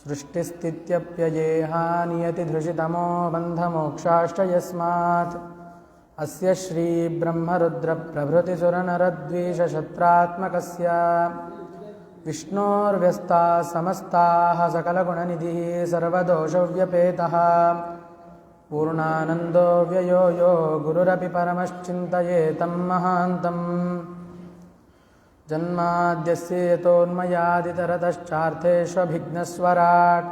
सृष्टिस्थित्यप्ययेहा नियतिधृषितमो बन्धमोक्षाश्च यस्मात् अस्य श्रीब्रह्मरुद्रप्रभृतिसुरनरद्वीषशत्रात्मकस्य विष्णोर्व्यस्ताः समस्ताः सकलगुणनिधिः सर्वदोषव्यपेतः पूर्णानन्दो व्ययो यो गुरुरपि परमश्चिन्तयेतं महान्तम् जन्माद्यस्य यतोन्मयादितरतश्चार्थेष्वभिघ्नस्वराट्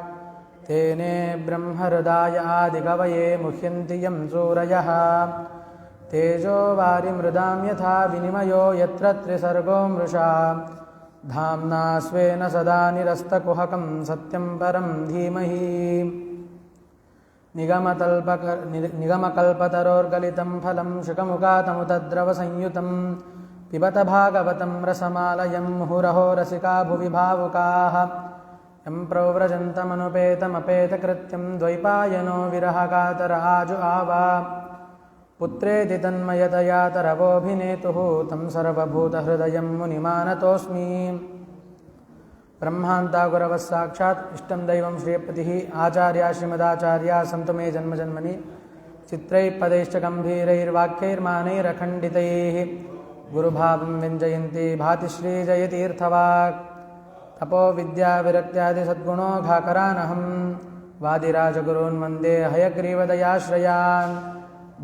तेने ब्रह्महृदाय आदिकवये मुह्यन्ति यं सूरयः तेजो वारिमृदां यथा विनिमयो यत्र त्रिसर्गो मृषा धाम्ना स्वेन सदा निरस्तकुहकं सत्यं परं धीमहि निगमकल्पतरोर्गलितं फलं शुकमुखातमुतद्रवसंयुतं पिबत भागवतं रसमालयं मुहुरहो रसिका भुवि भावुकाः यं प्रव्रजन्तमनुपेतमपेतकृत्यं द्वैपायनो विरहकातर आजु आवा पुत्रेति तन्मयतया तरवोऽभिनेतुः तं सर्वभूतहृदयं मुनिमानतोऽस्मि ब्रह्मान्तागुरवः साक्षात् इष्टं दैवं श्रीयपतिः आचार्या श्रीमदाचार्या सन्तु मे जन्मजन्मनि चित्रैः पदैश्च गम्भीरैर्वाक्यैर्मानैरखण्डितैः गुरुभावं व्यञ्जयन्ति भाति श्रीजयतीर्थवाक् तपो विद्याविरक्त्यादिसद्गुणोघाकरानहं वादिराजगुरून् वन्दे हयग्रीवदयाश्रयान्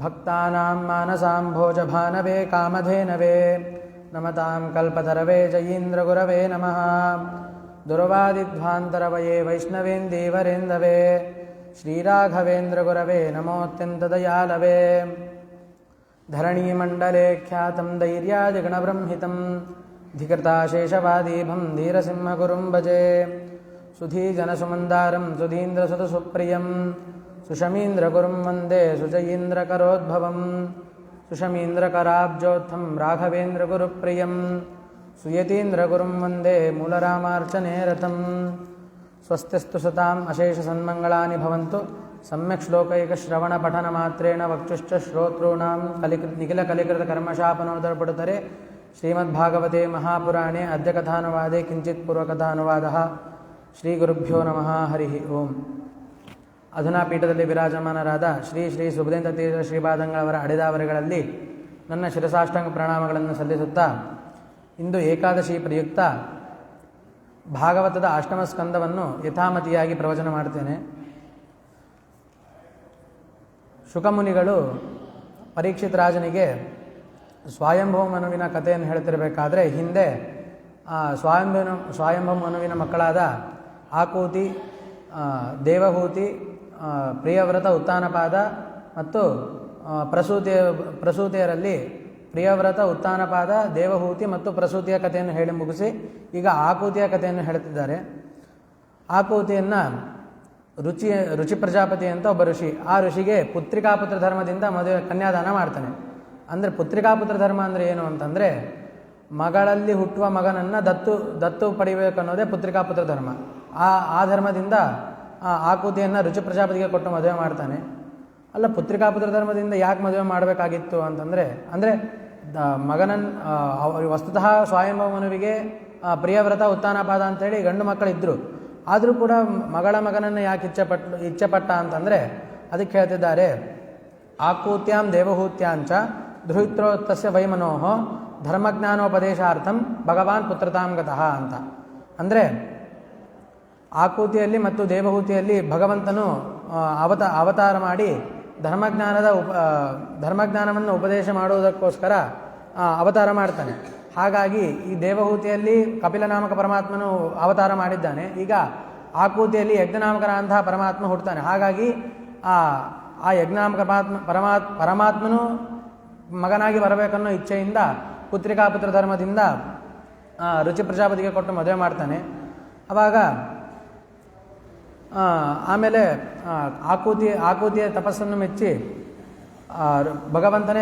भक्तानां मानसाम्भोजभानवे कामधेनवे नमतां कल्पतरवे जयीन्द्रगुरवे नमः दुर्वादिध्वान्तरवये वैष्णवेन्दीवरेन्दवे श्रीराघवेन्द्रगुरवे नमोऽत्यन्तदयालवे धरणीमण्डले ख्यातं धैर्यादिगणबृंहितं धिकृताशेषवादीभं धीरसिंहगुरुं भजे सुधीजनसुमन्दारं सुधीन्द्रसुतसुप्रियं सुशमीन्द्रगुरुं वन्दे सुजयीन्द्रकरोद्भवं सुशमीन्द्रकराब्जोत्थं राघवेन्द्रगुरुप्रियं सुयतीन्द्रगुरुं वन्दे मूलरामार्चने रतं स्वस्तिस्तु सताम् अशेषसन्मङ्गलानि भवन्तु सम्यक् श्लोकैकश्रवणपठनमात्रेण वक्षुश्च श्रोतॄणां निखिलकलिकृतकर्मशापनोदरपडुतरे श्रीमद्भागवते महापुराणे अद्य कथानुवादे किञ्चित् पूर्वकथानुवादः श्रीगुरुभ्यो नमः हरिः ओम् ಅಧುನಾ ಪೀಠದಲ್ಲಿ ವಿರಾಜಮಾನರಾದ ಶ್ರೀ ಶ್ರೀ ಸುಬುಧೇಂದ್ರ ತೀರ್ಥ ಶ್ರೀಪಾದಂಗಳವರ ಅಡಿದಾವರೆಗಳಲ್ಲಿ ನನ್ನ ಶಿರಸಾಷ್ಟಾಂಗ ಪ್ರಣಾಮಗಳನ್ನು ಸಲ್ಲಿಸುತ್ತಾ ಇಂದು ಏಕಾದಶಿ ಪ್ರಯುಕ್ತ ಭಾಗವತದ ಅಷ್ಟಮ ಸ್ಕಂದವನ್ನು ಯಥಾಮತಿಯಾಗಿ ಪ್ರವಚನ ಮಾಡ್ತೇನೆ. ಶುಕಮುನಿಗಳು ಪರೀಕ್ಷಿತ ರಾಜನಿಗೆ ಸ್ವಯಂಭವ ಮನುವಿನ ಕಥೆಯನ್ನು ಹೇಳ್ತಿರಬೇಕಾದ್ರೆ ಹಿಂದೆ ಸ್ವಯಂಭವ ಮನುವಿನ ಮಕ್ಕಳಾದ ಆಕೂತಿ, ದೇವಹೂತಿ, ಪ್ರಿಯವ್ರತ, ಉತ್ತಾನಪಾದ ಮತ್ತು ಪ್ರಸೂತಿಯರಲ್ಲಿ ಪ್ರಿಯವ್ರತ, ಉತ್ತಾನಪಾದ, ದೇವಹೂತಿ ಮತ್ತು ಪ್ರಸೂತಿಯ ಕಥೆಯನ್ನು ಹೇಳಿ ಮುಗಿಸಿ ಈಗ ಆಕೂತಿಯ ಕಥೆಯನ್ನು ಹೇಳುತ್ತಿದ್ದಾರೆ. ಆಕೂತಿಯನ್ನು ರುಚಿ ಪ್ರಜಾಪತಿ ಅಂತ ಒಬ್ಬ ಋಷಿ, ಆ ಋಷಿಗೆ ಪುತ್ರಿಕಾಪುತ್ರ ಧರ್ಮದಿಂದ ಮದುವೆ ಕನ್ಯಾದಾನ ಮಾಡ್ತಾನೆ. ಅಂದರೆ ಪುತ್ರಿಕಾಪುತ್ರ ಧರ್ಮ ಅಂದರೆ ಏನು ಅಂತಂದರೆ ಮಗಳಲ್ಲಿ ಹುಟ್ಟುವ ಮಗನನ್ನು ದತ್ತು ಪಡಿಬೇಕು ಅನ್ನೋದೇ ಪುತ್ರಿಕಾಪುತ್ರ ಧರ್ಮ. ಆ ಧರ್ಮದಿಂದ ಆಕೂತಿಯನ್ನು ರುಚಿ ಪ್ರಜಾಪತಿಗೆ ಕೊಟ್ಟು ಮದುವೆ ಮಾಡ್ತಾನೆ. ಅಲ್ಲ, ಪುತ್ರಿಕಾಪುತ್ರ ಧರ್ಮದಿಂದ ಯಾಕೆ ಮದುವೆ ಮಾಡಬೇಕಾಗಿತ್ತು ಅಂತಂದರೆ ಮಗನನ್ನು ವಸ್ತುತಃ ಸ್ವಯಂಭವ ಮನುವಿಗೆ ಪ್ರಿಯವ್ರತ, ಉತ್ತಾನಪಾದ ಅಂತೇಳಿ ಗಂಡು ಮಕ್ಕಳಿದ್ದರು. ಆದರೂ ಕೂಡ ಮಗನನ್ನು ಯಾಕೆ ಇಚ್ಛೆಪಟ್ಟ ಅಂತಂದರೆ ಅದಕ್ಕೆ ಹೇಳ್ತಿದ್ದಾರೆ, ಆಕೂತ್ಯಾಂ ದೇವಹೂತ್ಯಾಂಚ ಧೃತ್ರೋತ್ತಸ್ಯ ವೈಮನೋಹ ಧರ್ಮಜ್ಞಾನೋಪದೇಶಾರ್ಥಂ ಭಗವಾನ್ ಪುತ್ರತಾಂ ಗತಃ ಅಂತ. ಅಂದರೆ ಆಕೂತಿಯಲ್ಲಿ ಮತ್ತು ದೇವಹೂತಿಯಲ್ಲಿ ಭಗವಂತನು ಅವತಾರ ಮಾಡಿ ಧರ್ಮಜ್ಞಾನವನ್ನು ಉಪದೇಶ ಮಾಡುವುದಕ್ಕೋಸ್ಕರ ಅವತಾರ ಮಾಡ್ತಾನೆ. ಹಾಗಾಗಿ ಈ ದೇವಹೂತಿಯಲ್ಲಿ ಕಪಿಲನಾಮಕ ಪರಮಾತ್ಮನು ಅವತಾರ ಮಾಡಿದ್ದಾನೆ. ಈಗ ಆಕೂತಿಯಲ್ಲಿ ಯಜ್ಞನಾಮಕರಂತಹ ಪರಮಾತ್ಮ ಹುಡ್ತಾನೆ. ಹಾಗಾಗಿ ಆ ಯಜ್ಞನಾಮಕ ಪರಮಾತ್ಮನು ಮಗನಾಗಿ ಬರಬೇಕನ್ನೋ ಇಚ್ಛೆಯಿಂದ ಪುತ್ರಿಕಾಪುತ್ರ ಧರ್ಮದಿಂದ ರುಚಿ ಪ್ರಜಾಪತಿಗೆ ಕೊಟ್ಟು ಮದುವೆ ಮಾಡ್ತಾನೆ. ಆವಾಗ ಆಮೇಲೆ ಆಕೂತಿಯ ತಪಸ್ಸನ್ನು ಮೆಚ್ಚಿ ಭಗವಂತನೇ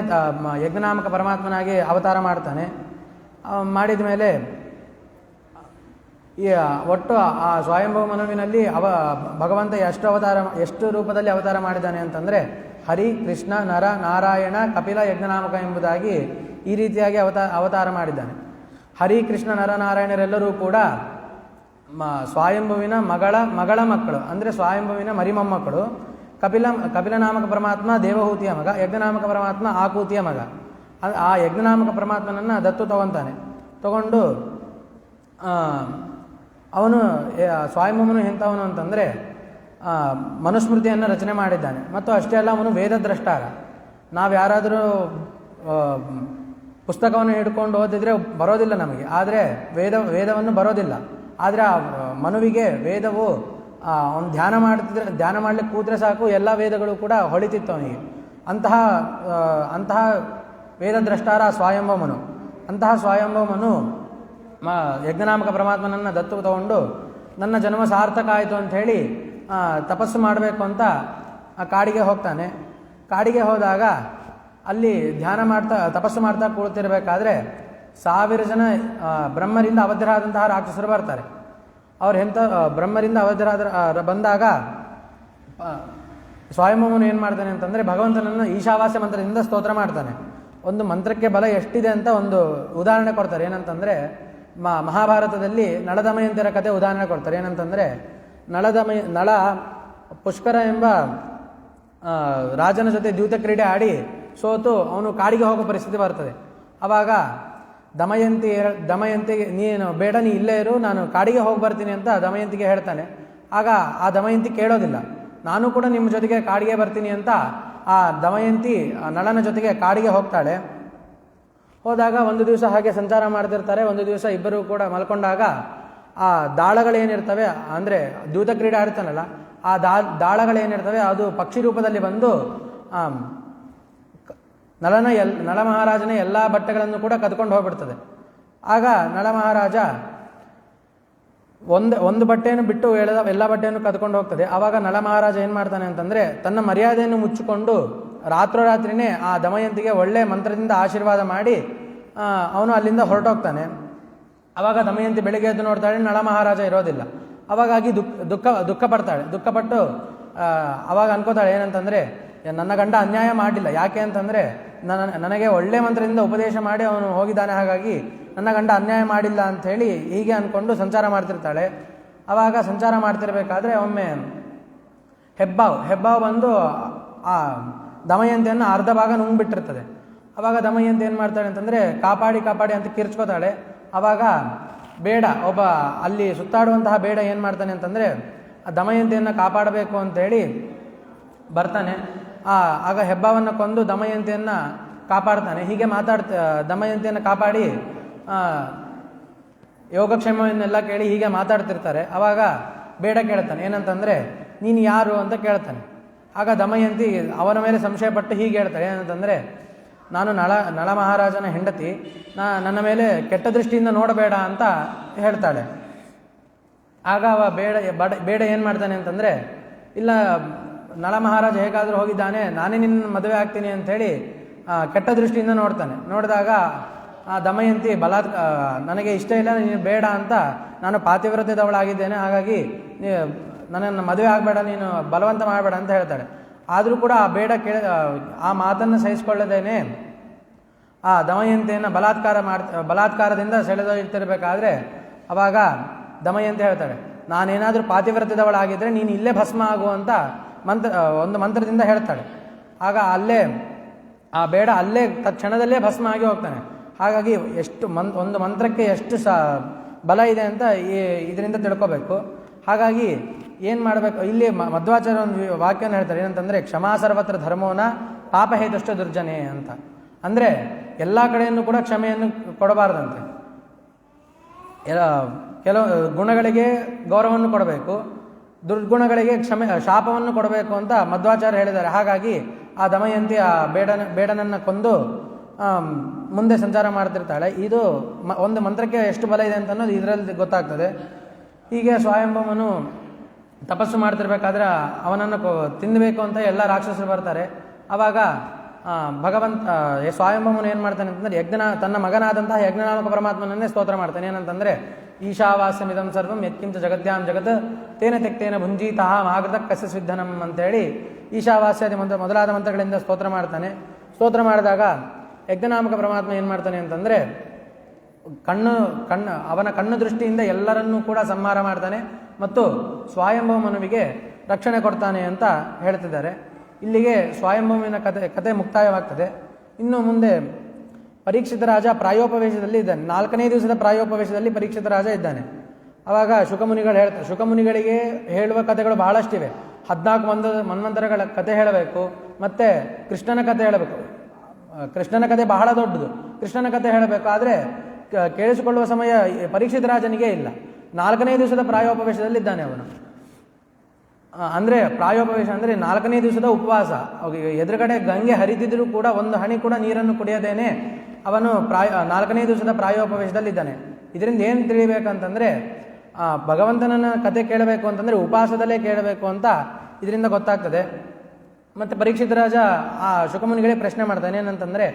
ಯಜ್ಞನಾಮಕ ಪರಮಾತ್ಮನಾಗಿ ಅವತಾರ ಮಾಡ್ತಾನೆ. ಮಾಡಿದ ಮೇಲೆ ಈ ಒಟ್ಟು ಆ ಸ್ವಯಂಭವ ಮನುವಿನಲ್ಲಿ ಭಗವಂತ ಎಷ್ಟು ರೂಪದಲ್ಲಿ ಅವತಾರ ಮಾಡಿದ್ದಾನೆ ಅಂತಂದರೆ ಹರಿ, ಕೃಷ್ಣ, ನರ, ನಾರಾಯಣ, ಕಪಿಲ, ಯಜ್ಞನಾಮಕ ಎಂಬುದಾಗಿ ಈ ರೀತಿಯಾಗಿ ಅವತಾರ ಮಾಡಿದ್ದಾನೆ. ಹರಿ, ಕೃಷ್ಣ, ನರ, ನಾರಾಯಣರೆಲ್ಲರೂ ಕೂಡ ಸ್ವಾಯಂಭುವಿನ ಮಗಳ ಮಕ್ಕಳು ಅಂದರೆ ಸ್ವಾಯಂಭುವಿನ ಮರಿಮೊಮ್ಮಕ್ಕಳು. ಕಪಿಲನಾಮಕ ಪರಮಾತ್ಮ ದೇವಹೂತಿಯ ಮಗ, ಯಜ್ಞನಾಮಕ ಪರಮಾತ್ಮ ಆಕೂತಿಯ ಮಗ. ಆ ಯಜ್ಞನಾಮಕ ಪರಮಾತ್ಮನನ್ನು ದತ್ತು ತಗೊಂಡು ಅವನು ಸ್ವಾಯಂಭುವನು ಎಂಥವನು ಅಂತಂದರೆ ಮನುಸ್ಮೃತಿಯನ್ನು ರಚನೆ ಮಾಡಿದ್ದಾನೆ. ಮತ್ತು ಅಷ್ಟೇ ಅಲ್ಲ, ಅವನು ವೇದದ್ರಷ್ಟಾರ. ನಾವು ಯಾರಾದರೂ ಪುಸ್ತಕವನ್ನು ಹಿಡ್ಕೊಂಡು ಓದಿದರೆ ಬರೋದಿಲ್ಲ ನಮಗೆ, ಆದರೆ ವೇದವನ್ನು ಬರೋದಿಲ್ಲ. ಆದರೆ ಆ ಮನುವಿಗೆ ವೇದವು ಅವನು ಧ್ಯಾನ ಮಾಡಲಿಕ್ಕೆ ಕೂತ್ರೆ ಸಾಕು, ಎಲ್ಲ ವೇದಗಳು ಕೂಡ ಹೊಳಿತಿತ್ತು ಅವನಿಗೆ. ಅಂತಹ ವೇದದ್ರಷ್ಟಾರ ಸ್ವಯಂಭವಮನು. ಅಂತಹ ಸ್ವಯಂಭವಮನು ಯಜ್ಞನಾಮಕ ಪರಮಾತ್ಮನನ್ನು ದತ್ತು ತಗೊಂಡು ನನ್ನ ಜನ್ಮ ಸಾರ್ಥಕ ಆಯಿತು ಅಂಥೇಳಿ ತಪಸ್ಸು ಮಾಡಬೇಕು ಅಂತ ಆ ಕಾಡಿಗೆ ಹೋಗ್ತಾನೆ. ಕಾಡಿಗೆ ಹೋದಾಗ ಅಲ್ಲಿ ತಪಸ್ಸು ಮಾಡ್ತಾ ಕೂಳ್ತಿರ್ಬೇಕಾದ್ರೆ 1000 ಜನ ಬ್ರಹ್ಮರಿಂದ ಅವಧ್ಯರಾದಂತಹ ರಾಕ್ಷಸರು ಬರ್ತಾರೆ. ಅವ್ರು ಬ್ರಹ್ಮರಿಂದ ಬಂದಾಗ ಸ್ವಯಂಭವನು ಏನು ಮಾಡ್ತಾನೆ ಅಂತಂದರೆ ಭಗವಂತನನ್ನು ಈಶಾವಾಸ್ಯ ಮಂತ್ರದಿಂದ ಸ್ತೋತ್ರ ಮಾಡ್ತಾನೆ. ಒಂದು ಮಂತ್ರಕ್ಕೆ ಬಲ ಎಷ್ಟಿದೆ ಅಂತ ಒಂದು ಉದಾಹರಣೆ ಕೊಡ್ತಾರೆ. ಏನಂತಂದರೆ ಮಹಾಭಾರತದಲ್ಲಿ ನಳದಮಯಂತಿಯರ ಕಥೆ ಉದಾಹರಣೆ ಕೊಡ್ತಾರೆ. ಏನಂತಂದರೆ ನಳ ಪುಷ್ಕರ ಎಂಬ ರಾಜನ ಜೊತೆ ದ್ಯೂತ ಕ್ರೀಡೆ ಆಡಿ ಸೋತು ಅವನು ಕಾಡಿಗೆ ಹೋಗೋ ಪರಿಸ್ಥಿತಿ ಬರ್ತದೆ. ಆವಾಗ ದಮಯಂತಿಗೆ ನೀನು ಬೇಡ, ನೀ ಇಲ್ಲೇ ಇರು, ನಾನು ಕಾಡಿಗೆ ಹೋಗಿ ಬರ್ತೀನಿ ಅಂತ ದಮಯಂತಿಗೆ ಹೇಳ್ತಾನೆ. ಆಗ ಆ ದಮಯಂತಿ ಕೇಳೋದಿಲ್ಲ, ನಾನು ಕೂಡ ನಿಮ್ಮ ಜೊತೆಗೆ ಕಾಡಿಗೆ ಬರ್ತೀನಿ ಅಂತ ಆ ದಮಯಂತಿ ನಳನ ಜೊತೆಗೆ ಕಾಡಿಗೆ ಹೋಗ್ತಾಳೆ. ಹೋದಾಗ ಒಂದು ದಿವಸ ಹಾಗೆ ಸಂಚಾರ ಮಾಡ್ತಿರ್ತಾರೆ. ಒಂದು ದಿವಸ ಇಬ್ಬರು ಕೂಡ ಮಲ್ಕೊಂಡಾಗ ಆ ದಾಳಗಳೇನಿರ್ತವೆ, ಅಂದರೆ ದ್ಯೂತ ಕ್ರೀಡೆ ಆಡ್ತಾನಲ್ಲ, ಆ ದಾಳಗಳೇನಿರ್ತವೆ ಅದು ಪಕ್ಷಿ ರೂಪದಲ್ಲಿ ಬಂದು ನಳ ಮಹಾರಾಜನ ಎಲ್ಲ ಬಟ್ಟೆಗಳನ್ನು ಕೂಡ ಕದ್ಕೊಂಡು ಹೋಗ್ಬಿಡ್ತದೆ. ಆಗ ನಳ ಮಹಾರಾಜ ಒಂದು ಬಟ್ಟೆಯನ್ನು ಬಿಟ್ಟು ಎಲ್ಲ ಬಟ್ಟೆಯನ್ನು ಕದ್ಕೊಂಡು ಹೋಗ್ತದೆ. ಆವಾಗ ನಳ ಮಹಾರಾಜ ಏನು ಮಾಡ್ತಾನೆ ಅಂತಂದರೆ ತನ್ನ ಮರ್ಯಾದೆಯನ್ನು ಮುಚ್ಚಿಕೊಂಡು ರಾತ್ರೋರಾತ್ರಿನೇ ಆ ದಮಯಂತಿಗೆ ಒಳ್ಳೆ ಮಂತ್ರದಿಂದ ಆಶೀರ್ವಾದ ಮಾಡಿ ಅವನು ಅಲ್ಲಿಂದ ಹೊರಟೋಗ್ತಾನೆ. ಆವಾಗ ದಮಯಂತಿ ಬೆಳಿಗ್ಗೆ ಎದ್ದು ನೋಡ್ತಾಳೆ, ನಳ ಮಹಾರಾಜ ಇರೋದಿಲ್ಲ. ಅವಾಗಾಗಿ ದುಃಖಪಟ್ಟು ಅವಾಗ ಅನ್ಕೋತಾಳೆ ಏನಂತಂದರೆ, ನನ್ನ ಗಂಡ ಅನ್ಯಾಯ ಮಾಡಲಿಲ್ಲ. ಯಾಕೆ ಅಂತಂದರೆ ನನಗೆ ಒಳ್ಳೆ ಮಂತ್ರದಿಂದ ಉಪದೇಶ ಮಾಡಿ ಅವನು ಹೋಗಿದ್ದಾನೆ, ಹಾಗಾಗಿ ನನ್ನ ಗಂಡ ಅನ್ಯಾಯ ಮಾಡಿಲ್ಲ ಅಂಥೇಳಿ ಹೀಗೆ ಅಂದ್ಕೊಂಡು ಸಂಚಾರ ಮಾಡ್ತಿರ್ತಾಳೆ. ಆವಾಗ ಸಂಚಾರ ಮಾಡ್ತಿರ್ಬೇಕಾದ್ರೆ ಒಮ್ಮೆ ಹೆಬ್ಬಾವು ಬಂದು ಆ ದಮಯಂತಿಯನ್ನು ಅರ್ಧ ಭಾಗ ನುಂಗ್ಬಿಟ್ಟಿರ್ತದೆ. ಆವಾಗ ದಮಯಂತಿ ಏನು ಮಾಡ್ತಾಳೆ ಅಂತಂದರೆ ಕಾಪಾಡಿ ಅಂತ ಕಿರ್ಚ್ಕೋತಾಳೆ. ಆವಾಗ ಬೇಡ, ಒಬ್ಬ ಅಲ್ಲಿ ಸುತ್ತಾಡುವಂತಹ ಬೇಡ ಏನು ಮಾಡ್ತಾನೆ ಅಂತಂದರೆ ಆ ದಮಯಂತಿಯನ್ನು ಕಾಪಾಡಬೇಕು ಅಂತೇಳಿ ಬರ್ತಾನೆ. ಆಗ ಹೆಬ್ಬಾವನ್ನು ಕೊಂದು ದಮಯಂತಿಯನ್ನು ಕಾಪಾಡ್ತಾನೆ. ಹೀಗೆ ದಮಯಂತಿಯನ್ನು ಕಾಪಾಡಿ ಯೋಗಕ್ಷೇಮವನ್ನೆಲ್ಲ ಕೇಳಿ ಹೀಗೆ ಮಾತಾಡ್ತಿರ್ತಾರೆ. ಆವಾಗ ಬೇಡ ಕೇಳ್ತಾನೆ ಏನಂತಂದರೆ, ನೀನು ಯಾರು ಅಂತ ಕೇಳ್ತಾನೆ. ಆಗ ದಮಯಂತಿ ಅವನ ಮೇಲೆ ಸಂಶಯಪಟ್ಟು ಹೀಗೆ ಹೇಳ್ತಾಳೆ ಏನಂತಂದರೆ, ನಾನು ನಳ ಮಹಾರಾಜನ ಹೆಂಡತಿ, ನನ್ನ ಮೇಲೆ ಕೆಟ್ಟ ದೃಷ್ಟಿಯಿಂದ ನೋಡಬೇಡ ಅಂತ ಹೇಳ್ತಾಳೆ. ಆಗ ಅವ ಬೇಡ ಏನು ಮಾಡ್ತಾನೆ ಅಂತಂದರೆ, ಇಲ್ಲ, ನಳ ಮಹಾರಾಜ ಹೇಗಾದರೂ ಹೋಗಿದ್ದಾನೆ, ನಾನೇ ನಿನ್ನ ಮದುವೆ ಆಗ್ತೀನಿ ಅಂಥೇಳಿ ಕೆಟ್ಟ ದೃಷ್ಟಿಯಿಂದ ನೋಡ್ತಾನೆ. ನೋಡಿದಾಗ ಆ ದಮಯಂತಿ ನನಗೆ ಇಷ್ಟ ಇಲ್ಲ, ನೀನು ಬೇಡ ಅಂತ, ನಾನು ಪಾತಿವ್ರತ್ಯದವಳಾಗಿದ್ದೇನೆ, ಹಾಗಾಗಿ ನನ್ನನ್ನು ಮದುವೆ ಆಗಬೇಡ, ನೀನು ಬಲವಂತ ಮಾಡಬೇಡ ಅಂತ ಹೇಳ್ತಾಳೆ. ಆದರೂ ಕೂಡ ಆ ಮಾತನ್ನು ಸಹಿಸಿಕೊಳ್ಳದೇನೆ ಆ ದಮಯಂತಿಯನ್ನು ಬಲಾತ್ಕಾರದಿಂದ ಸೆಳೆದೊಯ್ತಿರ್ಬೇಕಾದ್ರೆ ಅವಾಗ ದಮಯಂತಿ ಹೇಳ್ತಾಳೆ, ನಾನೇನಾದರೂ ಪಾತಿವ್ರತ್ಯದವಳಾಗಿದ್ದರೆ ನೀನು ಇಲ್ಲೇ ಭಸ್ಮ ಆಗುವಂತ ಒಂದು ಮಂತ್ರದಿಂದ ಹೇಳ್ತಾಳೆ. ಆಗ ಆ ಬೇಡ ಅಲ್ಲೇ ತಕ್ಷಣದಲ್ಲೇ ಭಸ್ಮ ಆಗಿ ಹೋಗ್ತಾನೆ. ಹಾಗಾಗಿ ಒಂದು ಮಂತ್ರಕ್ಕೆ ಎಷ್ಟು ಬಲ ಇದೆ ಅಂತ ಇದರಿಂದ ತಿಳ್ಕೋಬೇಕು. ಹಾಗಾಗಿ ಏನು ಮಾಡಬೇಕು, ಇಲ್ಲಿ ಮಧ್ವಾಚಾರ್ಯ ಒಂದು ವಾಕ್ಯನ ಹೇಳ್ತಾರೆ ಏನಂತಂದರೆ, ಕ್ಷಮಾ ಸರ್ವತ್ರ ಧರ್ಮೋನ ಪಾಪಹೇತುಷ್ಟ ದುರ್ಜನೆ ಅಂತ. ಅಂದರೆ ಎಲ್ಲ ಕಡೆಯನ್ನು ಕೂಡ ಕ್ಷಮೆಯನ್ನು ಕೊಡಬಾರ್ದಂತೆ. ಕೆಲವು ಗುಣಗಳಿಗೆ ಗೌರವವನ್ನು ಕೊಡಬೇಕು, ದುರ್ಗುಣಗಳಿಗೆ ಶಾಪವನ್ನು ಕೊಡಬೇಕು ಅಂತ ಮಧ್ವಾಚಾರ್ಯ ಹೇಳಿದ್ದಾರೆ. ಹಾಗಾಗಿ ಆ ದಮಯಂತಿ ಆ ಬೇಡನನ್ನು ಕೊಂದು ಮುಂದೆ ಸಂಚಾರ ಮಾಡ್ತಿರ್ತಾಳೆ. ಇದು ಒಂದು ಮಂತ್ರಕ್ಕೆ ಎಷ್ಟು ಬಲ ಇದೆ ಅಂತ ಅನ್ನೋದು ಇದರಲ್ಲಿ ಗೊತ್ತಾಗ್ತದೆ. ಹೀಗೆ ಸ್ವಯಂಭವನು ತಪಸ್ಸು ಮಾಡ್ತಿರ್ಬೇಕಾದ್ರೆ ಅವನನ್ನು ತಿನ್ನಬೇಕು ಅಂತ ಎಲ್ಲ ರಾಕ್ಷಸರು ಬರ್ತಾರೆ. ಆವಾಗ ಸ್ವಯಂಭವನು ಏನು ಮಾಡ್ತಾನೆ ಅಂತಂದರೆ ತನ್ನ ಮಗನಾದಂತಹ ಯಜ್ಞನಾಮಕ ಪರಮಾತ್ಮನನ್ನೇ ಸ್ತೋತ್ರ ಮಾಡ್ತಾನೆ. ಏನಂತಂದರೆ, ಈಶಾವಾಸ್ಯಮಿದಂ ಸರ್ವಂ ಯತ್ಕಿಂಚ ಜಗತ್ಯಾಂ ಜಗತ್ ತೇನ ತೆಕ್ತೇನ ಭುಂಜೀತಃ ಮಾಗೃತ ಕಸ್ಯ ಸಿದ್ಧನಂ ಅಂತೇಳಿ ಈಶಾವಾಸ್ಯಾದಿ ಮೊದಲಾದ ಮಂತ್ರಗಳಿಂದ ಸ್ತೋತ್ರ ಮಾಡ್ತಾನೆ. ಸ್ತೋತ್ರ ಮಾಡಿದಾಗ ಯಜ್ಞನಾಮಕ ಪರಮಾತ್ಮ ಏನು ಮಾಡ್ತಾನೆ ಅಂತಂದರೆ, ಅವನ ಕಣ್ಣು ದೃಷ್ಟಿಯಿಂದ ಎಲ್ಲರನ್ನೂ ಕೂಡ ಸಂಹಾರ ಮಾಡ್ತಾನೆ ಮತ್ತು ಸ್ವಯಂಭವ ಮನುವಿಗೆ ರಕ್ಷಣೆ ಕೊಡ್ತಾನೆ ಅಂತ ಹೇಳ್ತಿದ್ದಾರೆ. ಇಲ್ಲಿಗೆ ಸ್ವಯಂಭವಿನ ಕತೆ ಮುಕ್ತಾಯವಾಗ್ತದೆ. ಇನ್ನು ಮುಂದೆ ಪರೀಕ್ಷಿತ ರಾಜ ಪ್ರಾಯೋಪವೇಶದಲ್ಲಿ ಇದ್ದಾನೆ. 4ನೇ ದಿವಸದ ಪ್ರಾಯೋಪವೇಶದಲ್ಲಿ ಪರೀಕ್ಷಿತ ರಾಜ ಇದ್ದಾನೆ. ಆವಾಗ ಶುಕಮುನಿಗಳು ಹೇಳ್ತಾರೆ, ಶುಕಮುನಿಗಳಿಗೆ ಹೇಳುವ ಕಥೆಗಳು ಬಹಳಷ್ಟಿವೆ. 14 ಮನ್ವಂತರಗಳ ಕತೆ ಹೇಳಬೇಕು, ಮತ್ತು ಕೃಷ್ಣನ ಕತೆ ಹೇಳಬೇಕು. ಕೃಷ್ಣನ ಕತೆ ಬಹಳ ದೊಡ್ಡದು. ಕೃಷ್ಣನ ಕತೆ ಹೇಳಬೇಕು, ಆದರೆ ಕೇಳಿಸಿಕೊಳ್ಳುವ ಸಮಯ ಪರೀಕ್ಷಿತ ರಾಜನಿಗೆ ಇಲ್ಲ. 4ನೇ ದಿವಸದ ಪ್ರಾಯೋಪವೇಶದಲ್ಲಿ ಇದ್ದಾನೆ ಅವನು. ಅಂದರೆ ಪ್ರಾಯೋಪವೇಶ ಅಂದರೆ 4ನೇ ದಿವಸದ ಉಪವಾಸ. ಎದುರುಗಡೆ ಗಂಗೆ ಹರಿದಿದ್ರೂ ಕೂಡ ಒಂದು ಹನಿ ಕೂಡ ನೀರನ್ನು ಕುಡಿಯದೇನೆ ಅವನು 4ನೇ ದಿವಸದ ಪ್ರಾಯೋಪವೇಶದಲ್ಲಿ ಇದ್ದಾನೆ. ಇದರಿಂದ ಏನು ತಿಳಿಬೇಕಂತಂದರೆ ಭಗವಂತನ ಕತೆ ಕೇಳಬೇಕು ಅಂತಂದರೆ ಉಪವಾಸದಲ್ಲೇ ಕೇಳಬೇಕು ಅಂತ ಇದರಿಂದ ಗೊತ್ತಾಗ್ತದೆ. ಮತ್ತು ಪರೀಕ್ಷಿತ ರಾಜ ಆ ಶುಕಮುನಿಗಳೇ ಪ್ರಶ್ನೆ ಮಾಡ್ತಾನೆ, ಏನಂತಂದರೆ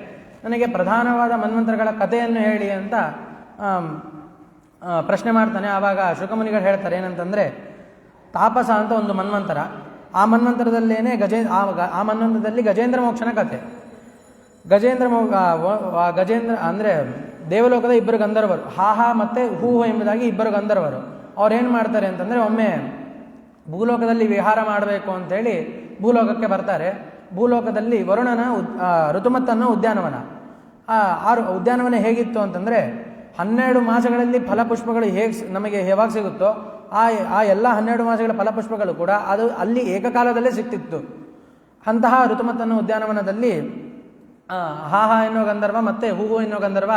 ನನಗೆ ಪ್ರಧಾನವಾದ ಮನ್ವಂತರಗಳ ಕಥೆಯನ್ನು ಹೇಳಿ ಅಂತ ಪ್ರಶ್ನೆ ಮಾಡ್ತಾನೆ. ಆವಾಗ ಶುಕಮುನಿಗಳು ಹೇಳ್ತಾರೆ ಏನಂತಂದರೆ, ತಾಪಸ ಅಂತ ಒಂದು ಮನ್ವಂತರ, ಆ ಮನ್ವಂತರದಲ್ಲೇನೆ ಆ ಮನ್ವಂತರದಲ್ಲಿ ಗಜೇಂದ್ರ ಮೋಕ್ಷನ ಕತೆ. ಗಜೇಂದ್ರ ಅಂದರೆ ದೇವಲೋಕದ 2 ಗಂಧರ್ವರು, ಹಾಹಾ ಮತ್ತು ಹೂಹು ಎಂಬುದಾಗಿ 2 ಗಂಧರ್ವರು. ಅವ್ರೇನು ಮಾಡ್ತಾರೆ ಅಂತಂದರೆ, ಒಮ್ಮೆ ಭೂಲೋಕದಲ್ಲಿ ವಿಹಾರ ಮಾಡಬೇಕು ಅಂತೇಳಿ ಭೂಲೋಕಕ್ಕೆ ಬರ್ತಾರೆ. ಭೂಲೋಕದಲ್ಲಿ ವರುಣನ ಋತುಮತ್ತನ್ನು ಉದ್ಯಾನವನ. ಆ ಉದ್ಯಾನವನ ಹೇಗಿತ್ತು ಅಂತಂದರೆ 12 ಮಾಸಗಳಲ್ಲಿ ಫಲಪುಷ್ಪಗಳು ನಮಗೆ ಯಾವಾಗ ಸಿಗುತ್ತೋ ಆ ಎಲ್ಲ 12 ಮಾಸಗಳ ಫಲಪುಷ್ಪಗಳು ಕೂಡ ಅದು ಅಲ್ಲಿ ಏಕಕಾಲದಲ್ಲೇ ಸಿಗ್ತಿತ್ತು. ಅಂತಹ ಋತುಮತ್ತನ್ನು ಉದ್ಯಾನವನದಲ್ಲಿ ಹಾಹಾ ಎನ್ನೋ ಗಂಧರ್ವ ಮತ್ತು ಹೂವು ಎನ್ನೋ ಗಂಧರ್ವ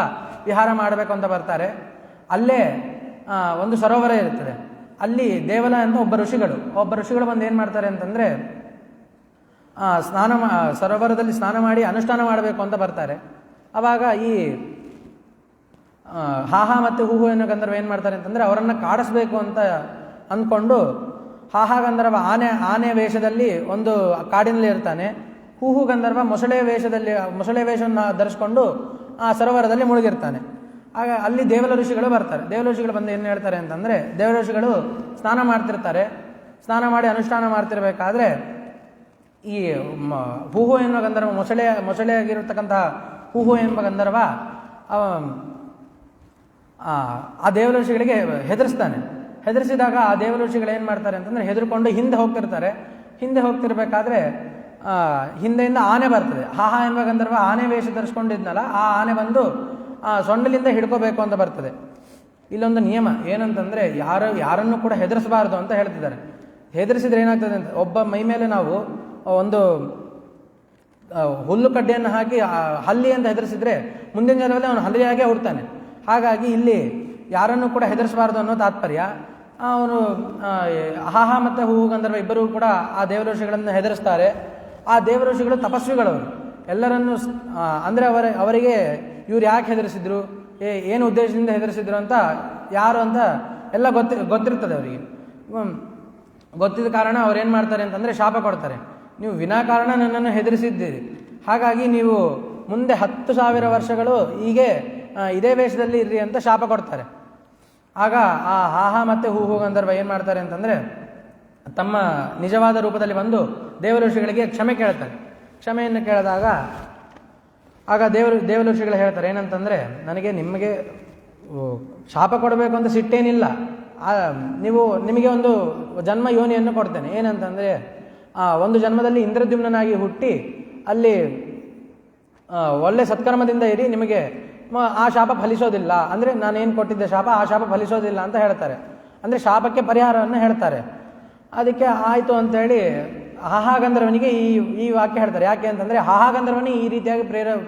ವಿಹಾರ ಮಾಡಬೇಕು ಅಂತ ಬರ್ತಾರೆ. ಅಲ್ಲೇ ಒಂದು ಸರೋವರ ಇರ್ತದೆ. ಅಲ್ಲಿ ದೇವಲ ಅಂತ ಒಬ್ಬ ಋಷಿಗಳು ಬಂದು ಏನು ಮಾಡ್ತಾರೆ ಅಂತಂದರೆ ಸರೋವರದಲ್ಲಿ ಸ್ನಾನ ಮಾಡಿ ಅನುಷ್ಠಾನ ಮಾಡಬೇಕು ಅಂತ ಬರ್ತಾರೆ. ಆವಾಗ ಈ ಹಾಹಾ ಮತ್ತು ಹೂಹು ಎನ್ನೋ ಗಂಧರ್ವ ಏನು ಮಾಡ್ತಾರೆ ಅಂತಂದರೆ ಅವರನ್ನು ಕಾಡಿಸ್ಬೇಕು ಅಂತ ಅಂದ್ಕೊಂಡು ಹಾಹಾ ಗಂಧರ್ವ ಆನೆ ವೇಷದಲ್ಲಿ ಒಂದು ಕಾಡಿನಲ್ಲಿ ಇರ್ತಾನೆ. ಹೂಹು ಗಂಧರ್ವ ಮೊಸಳೆ ವೇಷವನ್ನು ಧರಿಸ್ಕೊಂಡು ಆ ಸರೋವರದಲ್ಲಿ ಮುಳುಗಿರ್ತಾನೆ. ಆಗ ಅಲ್ಲಿ ದೇವಲ ಋಷಿಗಳು ಬರ್ತಾರೆ. ದೇವಲ ಋಷಿಗಳು ಬಂದು ಏನು ಹೇಳ್ತಾರೆ ಅಂತಂದರೆ, ದೇವಲ ಋಷಿಗಳು ಸ್ನಾನ ಮಾಡ್ತಿರ್ತಾರೆ. ಸ್ನಾನ ಮಾಡಿ ಅನುಷ್ಠಾನ ಮಾಡ್ತಿರ್ಬೇಕಾದ್ರೆ ಈ ಹೂಹು ಎನ್ನುವ ಗಂಧರ್ವ ಮೊಸಳೆಯಾಗಿರತಕ್ಕಂತಹ ಹೂಹು ಎಂಬ ಗಂಧರ್ವ ಆ ದೇವಲ ಋಷಿಗಳಿಗೆ ಹೆದರಿಸ್ತಾನೆ. ಹೆದರಿಸಿದಾಗ ಆ ದೇವಲ ಋಷಿಗಳು ಏನು ಮಾಡ್ತಾರೆ ಅಂತಂದರೆ ಹೆದರ್ಕೊಂಡು ಹಿಂದೆ ಹೋಗ್ತಿರ್ತಾರೆ. ಹಿಂದೆ ಹೋಗ್ತಿರ್ಬೇಕಾದ್ರೆ ಹಿಂದೆಯಿಂದ ಆನೆ ಬರ್ತದೆ. ಹಾಹಾ ಎಂಬ ಗಂಧರ್ವ ಆನೆ ವೇಷ ಧರಿಸ್ಕೊಂಡಿದ್ನಲ್ಲ, ಆ ಆನೆ ಬಂದು ಸೊಂಡಲಿಂದ ಹಿಡ್ಕೋಬೇಕು ಅಂತ ಬರ್ತದೆ. ಇಲ್ಲೊಂದು ನಿಯಮ ಏನಂತಂದರೆ ಯಾರನ್ನು ಕೂಡ ಹೆದರಿಸಬಾರ್ದು ಅಂತ ಹೇಳ್ತಿದ್ದಾರೆ. ಹೆದರಿಸಿದ್ರೆ ಏನಾಗ್ತದೆ ಅಂತ, ಒಬ್ಬ ಮೈ ಮೇಲೆ ನಾವು ಒಂದು ಹುಲ್ಲು ಕಡ್ಡಿಯನ್ನು ಹಾಕಿ ಹಲ್ಲಿ ಅಂತ ಹೆದರಿಸಿದ್ರೆ ಮುಂದಿನ ಜನ್ಮದಲ್ಲಿ ಅವನು ಹಲ್ಲಿಯಾಗೇ ಹುಡ್ತಾನೆ. ಹಾಗಾಗಿ ಇಲ್ಲಿ ಯಾರನ್ನು ಕೂಡ ಹೆದರಿಸಬಾರ್ದು ಅನ್ನೋ ತಾತ್ಪರ್ಯ. ಅವನು ಹಾಹಾ ಮತ್ತು ಹೂವು ಗಂಧರ್ವ ಇಬ್ಬರೂ ಕೂಡ ಆ ದೇವಋಷಿಗಳನ್ನು ಹೆದರಿಸ್ತಾರೆ. ಆ ದೇವಋಷಿಗಳು ತಪಸ್ವಿಗಳವರು. ಎಲ್ಲರನ್ನು ಅಂದರೆ ಅವರಿಗೆ ಇವ್ರು ಯಾಕೆ ಹೆದರಿಸಿದ್ರು, ಏನು ಉದ್ದೇಶದಿಂದ ಹೆದರಿಸಿದ್ರು ಅಂತ ಯಾರು ಅಂತ ಎಲ್ಲ ಗೊತ್ತಿರ್ತದೆ ಅವರಿಗೆ. ಗೊತ್ತಿದ್ದ ಕಾರಣ ಅವ್ರೇನು ಮಾಡ್ತಾರೆ ಅಂತಂದರೆ ಶಾಪ ಕೊಡ್ತಾರೆ. ನೀವು ವಿನಾಕಾರಣ ನನ್ನನ್ನು ಹೆದರಿಸಿದ್ದೀರಿ, ಹಾಗಾಗಿ ನೀವು ಮುಂದೆ 10,000 ವರ್ಷಗಳು ಹೀಗೆ ಇದೇ ವೇಷದಲ್ಲಿ ಇರ್ರಿ ಅಂತ ಶಾಪ ಕೊಡ್ತಾರೆ. ಆಗ ಆ ಹಾಹಾ ಮತ್ತು ಹೂಹು ಗಂಧರ್ವ ಏನು ಮಾಡ್ತಾರೆ ಅಂತಂದರೆ ತಮ್ಮ ನಿಜವಾದ ರೂಪದಲ್ಲಿ ಬಂದು ದೇವಋಷಿಗಳಿಗೆ ಕ್ಷಮೆ ಕೇಳ್ತಾರೆ. ಕ್ಷಮೆಯನ್ನು ಕೇಳಿದಾಗ ಆಗ ದೇವಋಷಿಗಳು ಹೇಳ್ತಾರೆ ಏನಂತಂದರೆ, ನನಗೆ ನಿಮಗೆ ಶಾಪ ಕೊಡಬೇಕು ಅಂತ ಸಿಟ್ಟೇನಿಲ್ಲ, ನಿಮಗೆ ಒಂದು ಜನ್ಮ ಯೋನಿಯನ್ನು ಕೊಡ್ತೇನೆ. ಏನಂತಂದರೆ ಒಂದು ಜನ್ಮದಲ್ಲಿ ಇಂದ್ರದ್ಯುಮ್ನಾಗಿ ಹುಟ್ಟಿ ಅಲ್ಲಿ ಒಳ್ಳೆ ಸತ್ಕರ್ಮದಿಂದ ಇರಿ, ನಿಮಗೆ ಆ ಶಾಪ ಫಲಿಸೋದಿಲ್ಲ. ಅಂದರೆ ನಾನೇನು ಕೊಟ್ಟಿದ್ದೆ ಶಾಪ, ಆ ಶಾಪ ಫಲಿಸೋದಿಲ್ಲ ಅಂತ ಹೇಳ್ತಾರೆ. ಅಂದರೆ ಶಾಪಕ್ಕೆ ಪರಿಹಾರವನ್ನು ಹೇಳ್ತಾರೆ. ಅದಕ್ಕೆ ಆಯಿತು ಅಂತೇಳಿ ಹಾಹಾ ಗಂಧರ್ವನಿಗೆ ಈ ವಾಕ್ಯ ಹೇಳ್ತಾರೆ. ಯಾಕೆ ಅಂತಂದರೆ ಹಾಹಾ ಗಂಧರ್ವನಿಗೆ ಈ ರೀತಿಯಾಗಿ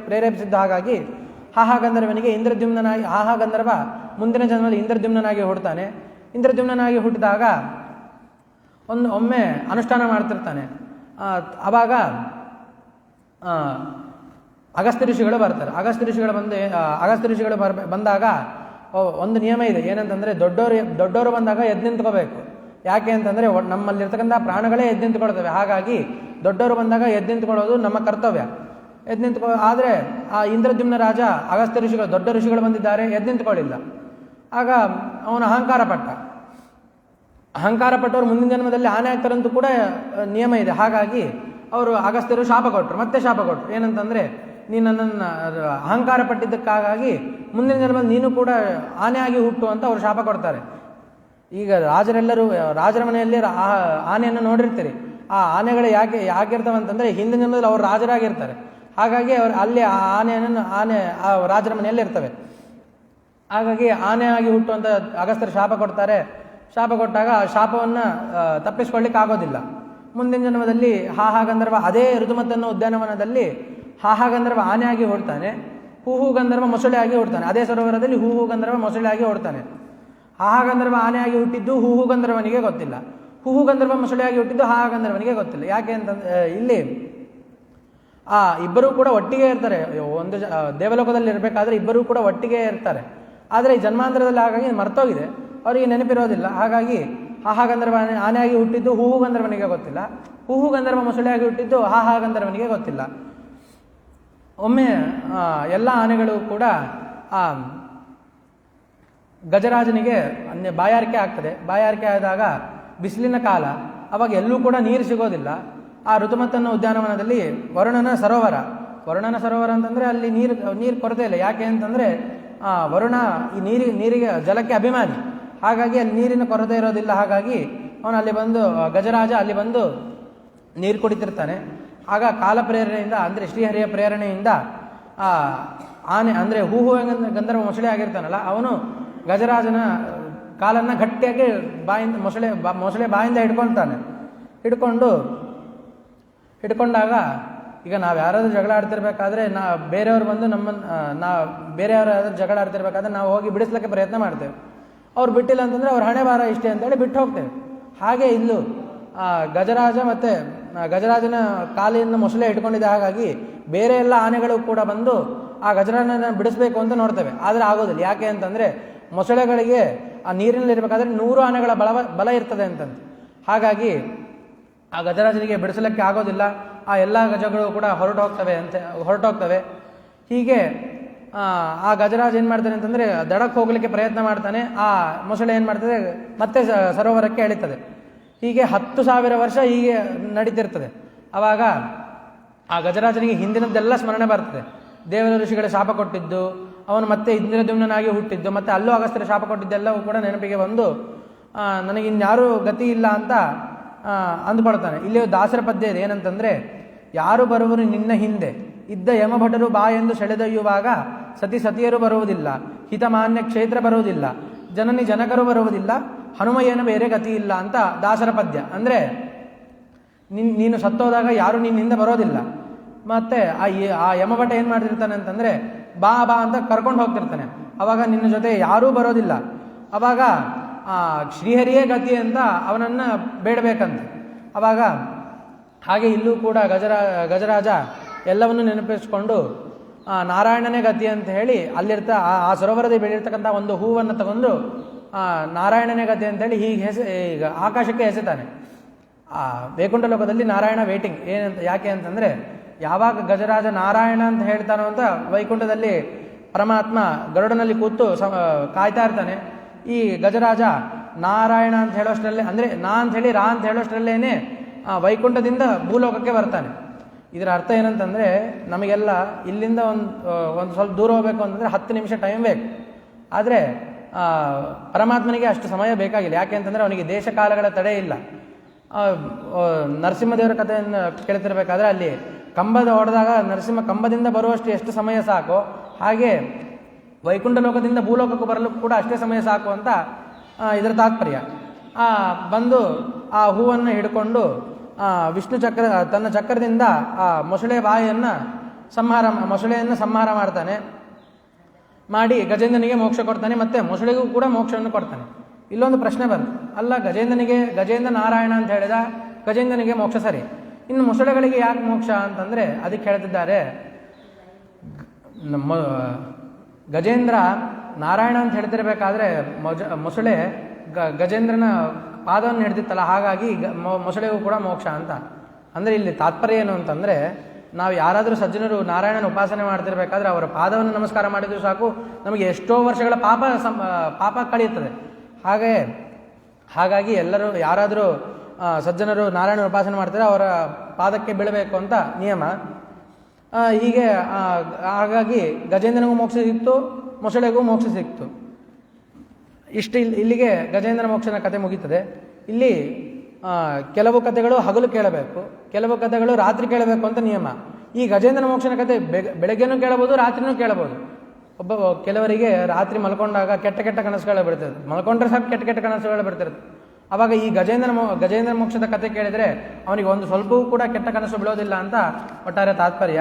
ಪ್ರೇರೇಪಿಸಿದ್ದ. ಹಾಗಾಗಿ ಹಾಹಾ ಗಂಧರ್ವನಿಗೆ ಹಾಹಾ ಗಂಧರ್ವ ಮುಂದಿನ ಜನ್ಮದಲ್ಲಿ ಇಂದ್ರದ್ಯುಮ್ನಾಗಿ ಹುಡ್ತಾನೆ. ಇಂದ್ರದ್ಯುಮ್ನಾಗಿ ಹುಟ್ಟಿದಾಗ ಒಮ್ಮೆ ಅನುಷ್ಠಾನ ಮಾಡ್ತಿರ್ತಾನೆ. ಆವಾಗ ಅಗಸ್ತ್ಯ ಋಷಿಗಳು ಬರ್ತಾರೆ. ಅಗಸ್ತ್ಯ ಋಷಿಗಳು ಬಂದಾಗ ಒಂದು ನಿಯಮ ಇದೆ. ಏನಂತಂದರೆ ದೊಡ್ಡವರು ಬಂದಾಗ ಎದ್ದು ನಿಂತ್ಕೋಬೇಕು. ಯಾಕೆ ಅಂತಂದರೆ ನಮ್ಮಲ್ಲಿರ್ತಕ್ಕಂಥ ಪ್ರಾಣಗಳೇ ಎದ್ದು ನಿಂತ್ಕೊಳ್ತವೆ. ಹಾಗಾಗಿ ದೊಡ್ಡವರು ಬಂದಾಗ ಎದ್ದು ನಿಂತ್ಕೊಳ್ಳೋದು ನಮ್ಮ ಕರ್ತವ್ಯ. ಆದರೆ ಆ ಇಂದ್ರದ್ಯುಮ್ನ ರಾಜ ಅಗಸ್ತ್ಯ ಋಷಿಗಳು ದೊಡ್ಡ ಋಷಿಗಳು ಬಂದಿದ್ದಾರೆ, ಎದ್ದು ನಿಂತ್ಕೊಳ್ಳಿಲ್ಲ. ಆಗ ಅವನು ಅಹಂಕಾರ ಪಟ್ಟವರು ಮುಂದಿನ ಜನ್ಮದಲ್ಲಿ ಆನೆ ಆಗ್ತಾರಂತೂ ಕೂಡ ನಿಯಮ ಇದೆ. ಹಾಗಾಗಿ ಅವರು ಅಗಸ್ತ್ಯರು ಮತ್ತೆ ಶಾಪ ಕೊಟ್ಟರು. ಏನಂತಂದರೆ ನೀನು ನನ್ನನ್ನು ಅಹಂಕಾರ ಪಟ್ಟಿದ್ದಕ್ಕಾಗಿ ಮುಂದಿನ ಜನ್ಮದಲ್ಲಿ ನೀನು ಕೂಡ ಆನೆ ಆಗಿ ಹುಟ್ಟು ಅಂತ ಅವರು ಶಾಪ ಕೊಡ್ತಾರೆ. ಈಗ ರಾಜರೆಲ್ಲರೂ ರಾಜರ ಮನೆಯಲ್ಲಿ ಆನೆಯನ್ನು ನೋಡಿರ್ತೀರಿ. ಆ ಆನೆಗಳು ಯಾಕಿರ್ತವೆ ಅಂತಂದರೆ ಹಿಂದಿನ ಜನ್ಮದಲ್ಲಿ ಅವರು ರಾಜರಾಗಿರ್ತಾರೆ. ಹಾಗಾಗಿ ಅವರು ಅಲ್ಲಿ ಆ ಆನೆ ಆ ರಾಜರ ಮನೆಯಲ್ಲಿ ಇರ್ತವೆ. ಹಾಗಾಗಿ ಆನೆ ಆಗಿ ಹುಟ್ಟು ಅಂತ ಅಗಸ್ತ್ಯರು ಶಾಪ ಕೊಡ್ತಾರೆ. ಶಾಪ ಕೊಟ್ಟಾಗ ಆ ಶಾಪವನ್ನು ತಪ್ಪಿಸ್ಕೊಳ್ಳಿಕ್ಕೆ ಆಗೋದಿಲ್ಲ. ಮುಂದಿನ ಜನ್ಮದಲ್ಲಿ ಗಂಧರ್ವ ಅದೇ ಋತುಮತ್ತನ್ನು ಉದ್ಯಾನವನದಲ್ಲಿ ಗಂಧರ್ವ ಆನೆ ಆಗಿ ಹೊಡ್ತಾನೆ, ಹೂಹು ಗಂಧರ್ವ ಮೊಸಳೆ ಆಗಿ ಹೊಡ್ತಾನೆ. ಅದೇ ಸರೋವರದಲ್ಲಿ ಹೂಹು ಗಂಧರ್ವ ಮೊಸಳೆ ಆಗಿ ಹೊಡ್ತಾನೆ. ಗಂಧರ್ವ ಆನೆ ಆಗಿ ಹುಟ್ಟಿದ್ದು ಹೂಹು ಗಂಧರ್ವನಿಗೆ ಗೊತ್ತಿಲ್ಲ, ಹೂಹು ಗಂಧರ್ವ ಮೊಸಳೆ ಆಗಿ ಹುಟ್ಟಿದ್ದು ಗಂಧರ್ವನಿಗೆ ಗೊತ್ತಿಲ್ಲ. ಯಾಕೆ ಅಂತಂದ್ರೆ ಇಲ್ಲಿ ಇಬ್ಬರೂ ಕೂಡ ಒಟ್ಟಿಗೆ ಇರ್ತಾರೆ. ಒಂದು ದೇವಲೋಕದಲ್ಲಿ ಇರಬೇಕಾದ್ರೆ ಇಬ್ಬರೂ ಕೂಡ ಒಟ್ಟಿಗೆ ಇರ್ತಾರೆ. ಆದರೆ ಈ ಜನ್ಮಾಂತರದಲ್ಲಿ ಹಾಗಾಗಿ ಮರ್ತೋಗಿದೆ, ಅವರಿಗೆ ನೆನಪಿರೋದಿಲ್ಲ. ಹಾಗಾಗಿ ಗಂಧರ್ವ ಆನೆಯಾಗಿ ಹುಟ್ಟಿದ್ದು ಹೂಹು ಗಂಧರ್ವನಿಗೆ ಗೊತ್ತಿಲ್ಲ, ಹೂಹು ಗಂಧರ್ವ ಮೊಸಳೆಯಾಗಿ ಹುಟ್ಟಿದ್ದು ಗಂಧರ್ವನಿಗೆ ಗೊತ್ತಿಲ್ಲ. ಒಮ್ಮೆ ಎಲ್ಲ ಆನೆಗಳು ಕೂಡ ಗಜರಾಜನಿಗೆ ಬಾಯಾರಿಕೆ ಆಗ್ತದೆ. ಬಾಯಾರಿಕೆ ಆದಾಗ ಬಿಸಿಲಿನ ಕಾಲ, ಅವಾಗ ಎಲ್ಲೂ ಕೂಡ ನೀರು ಸಿಗೋದಿಲ್ಲ. ಆ ಋತುಮತ್ತನ್ನ ಉದ್ಯಾನವನದಲ್ಲಿ ವರುಣನ ಸರೋವರ ಅಂತಂದರೆ ಅಲ್ಲಿ ನೀರು ಕೊರತೆ ಇಲ್ಲ. ಯಾಕೆ ಅಂತಂದರೆ ವರುಣ ಈ ನೀರಿಗೆ ಜಲಕ್ಕೆ ಅಭಿಮಾನಿ. ಹಾಗಾಗಿ ಅಲ್ಲಿ ನೀರಿನ ಕೊರತೆ ಇರೋದಿಲ್ಲ. ಹಾಗಾಗಿ ಅವನು ಅಲ್ಲಿ ಬಂದು ಗಜರಾಜ ಅಲ್ಲಿ ಬಂದು ನೀರು ಕುಡಿತಿರ್ತಾನೆ. ಆಗ ಕಾಲ ಪ್ರೇರಣೆಯಿಂದ ಅಂದರೆ ಶ್ರೀಹರಿಯ ಪ್ರೇರಣೆಯಿಂದ ಆನೆ ಅಂದರೆ ಹೂಹು ಗಂಧರ್ವ ಮೊಸಳೆ ಆಗಿರ್ತಾನಲ್ಲ, ಅವನು ಗಜರಾಜನ ಕಾಲನ್ನು ಗಟ್ಟಿಯಾಗಿ ಮೊಸಳೆ ಬಾಯಿಂದ ಹಿಡ್ಕೊಂಡಾಗ ಈಗ ನಾವು ಯಾರಾದರೂ ಜಗಳ ಆಡ್ತಿರ್ಬೇಕಾದ್ರೆ ಬೇರೆಯವ್ರು ಬಂದು ಬೇರೆಯವ್ರು ಯಾರಾದ್ರೂ ಜಗಳ ಆಡ್ತಿರ್ಬೇಕಾದ್ರೆ ನಾವು ಹೋಗಿ ಬಿಡಿಸ್ಲಿಕ್ಕೆ ಪ್ರಯತ್ನ ಮಾಡ್ತೇವೆ. ಅವ್ರು ಬಿಟ್ಟಿಲ್ಲ ಅಂತಂದರೆ ಅವ್ರ ಹಣೆ ಬಾರ ಇಷ್ಟೇ ಅಂತೇಳಿ ಬಿಟ್ಟು ಹೋಗ್ತೇವೆ. ಹಾಗೆ ಇಲ್ಲೂ ಗಜರಾಜ ಮತ್ತು ಗಜರಾಜನ ಕಾಲಿನ ಮೊಸಳೆ ಇಟ್ಕೊಂಡಿದೆ. ಹಾಗಾಗಿ ಬೇರೆ ಎಲ್ಲ ಆನೆಗಳು ಕೂಡ ಬಂದು ಆ ಗಜರಾಜನ ಬಿಡಿಸ್ಬೇಕು ಅಂತ ನೋಡ್ತೇವೆ, ಆದರೆ ಆಗೋದಿಲ್ಲ. ಯಾಕೆ ಅಂತಂದರೆ ಮೊಸಳೆಗಳಿಗೆ ಆ ನೀರಿನಲ್ಲಿ ಇರಬೇಕಾದ್ರೆ 100 ಆನೆಗಳ ಬಲ ಇರ್ತದೆ ಅಂತಂದು. ಹಾಗಾಗಿ ಆ ಗಜರಾಜನಿಗೆ ಬಿಡಿಸಲಿಕ್ಕೆ ಆಗೋದಿಲ್ಲ. ಆ ಎಲ್ಲ ಗಜಗಳು ಕೂಡ ಹೊರಟೋಗ್ತವೆ. ಹೀಗೆ ಆ ಗಜರಾಜ ಏನು ಮಾಡ್ತಾನೆ ಅಂತಂದರೆ ದಡಕ್ಕೆ ಹೋಗಲಿಕ್ಕೆ ಪ್ರಯತ್ನ ಮಾಡ್ತಾನೆ. ಆ ಮೊಸಳೆ ಏನು ಮಾಡ್ತದೆ, ಮತ್ತೆ ಸರೋವರಕ್ಕೆ ಎಳಿತದೆ. ಹೀಗೆ 10,000 ವರ್ಷ ಹೀಗೆ ನಡೀತಿರ್ತದೆ. ಆವಾಗ ಆ ಗಜರಾಜನಿಗೆ ಹಿಂದಿನದ್ದೆಲ್ಲ ಸ್ಮರಣೆ ಬರ್ತದೆ. ದೇವರ ಋಷಿಗಳ ಶಾಪ ಕೊಟ್ಟಿದ್ದು, ಅವನು ಮತ್ತೆ ಇಂದ್ರದ್ಯುಮ್ನಾಗಿ ಹುಟ್ಟಿದ್ದು, ಮತ್ತೆ ಅಲ್ಲೂ ಅಗಸ್ತ್ಯರ ಶಾಪ ಕೊಟ್ಟಿದ್ದೆಲ್ಲವೂ ಕೂಡ ನೆನಪಿಗೆ ಬಂದು ನನಗೆ ಇನ್ಯಾರೂ ಗತಿ ಇಲ್ಲ ಅಂತ ಅಂದುಕೊಳ್ತಾನೆ. ಇಲ್ಲಿ ದಾಸರ ಪದ್ಯ ಇದೆ. ಏನಂತಂದರೆ, ಯಾರು ಬರುವರು ನಿನ್ನ ಹಿಂದೆ ಇದ್ದ ಯಮಭಟರು ಬಾ ಎಂದು ಸೆಳೆದೊಯ್ಯುವಾಗ ಸತಿಯರು ಬರುವುದಿಲ್ಲ, ಹಿತಮಾನ್ಯ ಕ್ಷೇತ್ರ ಬರುವುದಿಲ್ಲ, ಜನನಿ ಜನಕರು ಬರುವುದಿಲ್ಲ, ಹನುಮಯ್ಯನ ಬೇರೆ ಗತಿ ಇಲ್ಲ ಅಂತ ದಾಸರ ಪದ್ಯ. ಅಂದರೆ ನೀನು ಸತ್ತೋದಾಗ ಯಾರು ನಿನ್ನ ಹಿಂದೆ ಬರೋದಿಲ್ಲ. ಮತ್ತು ಆ ಯಮಭಟ ಏನು ಮಾಡ್ತಿರ್ತಾನೆ ಅಂತಂದರೆ ಬಾ ಅಂತ ಕರ್ಕೊಂಡು ಹೋಗ್ತಿರ್ತಾನೆ. ಅವಾಗ ನಿನ್ನ ಜೊತೆ ಯಾರೂ ಬರೋದಿಲ್ಲ. ಅವಾಗ ಶ್ರೀಹರಿಯೇ ಗತಿ ಅಂತ ಅವನನ್ನು ಬೇಡಬೇಕಂತ. ಅವಾಗ ಹಾಗೆ ಇಲ್ಲೂ ಕೂಡ ಗಜರಾಜ ಎಲ್ಲವನ್ನು ನೆನಪಿಸ್ಕೊಂಡು ನಾರಾಯಣನೇ ಗತಿ ಅಂತ ಹೇಳಿ ಆ ಸರೋವರದಲ್ಲಿ ಬೆಳೆಯಿರ್ತಕ್ಕಂಥ ಒಂದು ಹೂವನ್ನು ತಗೊಂಡು ನಾರಾಯಣನೇ ಗತಿ ಅಂತೇಳಿ ಈಗ ಆಕಾಶಕ್ಕೆ ಎಸೆತಾನೆ. ವೈಕುಂಠ ಲೋಕದಲ್ಲಿ ನಾರಾಯಣ ವೇಟಿಂಗ್ ಯಾಕೆ ಅಂತಂದರೆ, ಯಾವಾಗ ಗಜರಾಜ ನಾರಾಯಣ ಅಂತ ಹೇಳ್ತಾನೋ ಅಂತ ವೈಕುಂಠದಲ್ಲಿ ಪರಮಾತ್ಮ ಗರುಡನಲ್ಲಿ ಕೂತು ಕಾಯ್ತಾ ಇರ್ತಾನೆ. ಈ ಗಜರಾಜ ನಾರಾಯಣ ಅಂತ ಹೇಳೋಷ್ಟರಲ್ಲೇ, ಅಂದರೆ ನಾ ಅಂತ ಹೇಳಿ ರಾ ಅಂತ ಹೇಳೋಷ್ಟರಲ್ಲೇನೆ ವೈಕುಂಠದಿಂದ ಭೂಲೋಕಕ್ಕೆ ಬರ್ತಾನೆ. ಇದರ ಅರ್ಥ ಏನಂತಂದರೆ, ನಮಗೆಲ್ಲ ಇಲ್ಲಿಂದ ಒಂದು ಸ್ವಲ್ಪ ದೂರ ಹೋಗಬೇಕು ಅಂತಂದರೆ 10 ನಿಮಿಷ ಟೈಮ್ ಬೇಕು. ಆದರೆ ಪರಮಾತ್ಮನಿಗೆ ಅಷ್ಟು ಸಮಯ ಬೇಕಾಗಿಲ್ಲ. ಯಾಕೆ ಅಂತಂದರೆ ಅವನಿಗೆ ದೇಶ ಕಾಲಗಳ ತಡೆ ಇಲ್ಲ. ನರಸಿಂಹದೇವರ ಕಥೆಯನ್ನು ಕೇಳ್ತಿರ್ಬೇಕಾದ್ರೆ ಅಲ್ಲಿ ಕಂಬದ ಹೊಡೆದಾಗ ನರಸಿಂಹ ಕಂಬದಿಂದ ಬರುವಷ್ಟು ಎಷ್ಟು ಸಮಯ ಸಾಕು, ಹಾಗೆ ವೈಕುಂಠ ಲೋಕದಿಂದ ಭೂಲೋಕಕ್ಕೆ ಬರಲು ಕೂಡ ಅಷ್ಟೇ ಸಮಯ ಸಾಕು ಅಂತ ಇದರ ತಾತ್ಪರ್ಯ. ಬಂದು ಆ ಹೂವನ್ನು ಹಿಡ್ಕೊಂಡು ವಿಷ್ಣು ತನ್ನ ಚಕ್ರದಿಂದ ಆ ಮೊಸಳೆಯನ್ನು ಸಂಹಾರ ಮಾಡ್ತಾನೆ. ಮಾಡಿ ಗಜೇಂದ್ರನಿಗೆ ಮೋಕ್ಷ ಕೊಡ್ತಾನೆ, ಮತ್ತು ಮೊಸಳೆಗೂ ಕೂಡ ಮೋಕ್ಷವನ್ನು ಕೊಡ್ತಾನೆ. ಇಲ್ಲೊಂದು ಪ್ರಶ್ನೆ ಬಂತು, ಅಲ್ಲ ಗಜೇಂದ್ರ ನಾರಾಯಣ ಅಂತ ಹೇಳಿದ, ಗಜೇಂದ್ರನಿಗೆ ಮೋಕ್ಷ ಸರಿ, ಇನ್ನು ಮೊಸಳೆಗಳಿಗೆ ಯಾಕೆ ಮೋಕ್ಷ ಅಂತಂದರೆ ಅದಕ್ಕೆ ಹೇಳ್ತಿದ್ದಾರೆ, ಗಜೇಂದ್ರ ನಾರಾಯಣ ಅಂತ ಹೇಳ್ತಿರ್ಬೇಕಾದ್ರೆ ಮೊಸಳೆ ಗಜೇಂದ್ರನ ಪಾದವನ್ನು ಹಿಡ್ದಿತ್ತಲ್ಲ, ಹಾಗಾಗಿ ಮೊಸಳೆಗೂ ಕೂಡ ಮೋಕ್ಷ ಅಂತ. ಅಂದರೆ ಇಲ್ಲಿ ತಾತ್ಪರ್ಯ ಏನು ಅಂತಂದರೆ, ನಾವು ಯಾರಾದರೂ ಸಜ್ಜನರು ನಾರಾಯಣನ ಉಪಾಸನೆ ಮಾಡ್ತಿರ್ಬೇಕಾದ್ರೆ ಅವರ ಪಾದವನ್ನು ನಮಸ್ಕಾರ ಮಾಡಿದರೂ ಸಾಕು, ನಮಗೆ ಎಷ್ಟೋ ವರ್ಷಗಳ ಪಾಪ ಕಳೆಯುತ್ತದೆ. ಹಾಗಾಗಿ ಯಾರಾದರೂ ಸಜ್ಜನರು ನಾರಾಯಣನ ಉಪಾಸನೆ ಮಾಡ್ತಾರೆ, ಅವರ ಪಾದಕ್ಕೆ ಬೀಳಬೇಕು ಅಂತ ನಿಯಮ. ಹಾಗಾಗಿ ಗಜೇಂದ್ರನಿಗೂ ಮೋಕ್ಷ ಸಿಕ್ತು, ಮೊಸಳೆಗೂ ಮೋಕ್ಷ ಸಿಕ್ತು. ಇಲ್ಲಿಗೆ ಗಜೇಂದ್ರ ಮೋಕ್ಷನ ಕತೆ ಮುಗೀತದೆ. ಇಲ್ಲಿ ಕೆಲವು ಕಥೆಗಳು ಹಗಲು ಕೇಳಬೇಕು, ಕೆಲವು ಕಥೆಗಳು ರಾತ್ರಿ ಕೇಳಬೇಕು ಅಂತ ನಿಯಮ. ಈ ಗಜೇಂದ್ರ ಮೋಕ್ಷನ ಕತೆ ಬೆಳಗ್ಗೆನೂ ಕೇಳಬಹುದು, ರಾತ್ರಿನೂ ಕೇಳಬಹುದು. ಕೆಲವರಿಗೆ ರಾತ್ರಿ ಮಲ್ಕೊಂಡಾಗ ಕೆಟ್ಟ ಕೆಟ್ಟ ಕನಸುಗಳು ಬಿಡ್ತದೆ, ಮಲ್ಕೊಂಡ್ರೆ ಸಾಕು ಕೆಟ್ಟ ಕೆಟ್ಟ ಕನಸುಗಳು ಬಿಡ್ತಿರುತ್ತೆ. ಆವಾಗ ಈ ಗಜೇಂದ್ರ ಮೋಕ್ಷದ ಕತೆ ಕೇಳಿದರೆ ಅವನಿಗೆ ಒಂದು ಸ್ವಲ್ಪವೂ ಕೂಡ ಕೆಟ್ಟ ಕನಸು ಬೀಳೋದಿಲ್ಲ ಅಂತ ಒಟ್ಟಾರೆ ತಾತ್ಪರ್ಯ.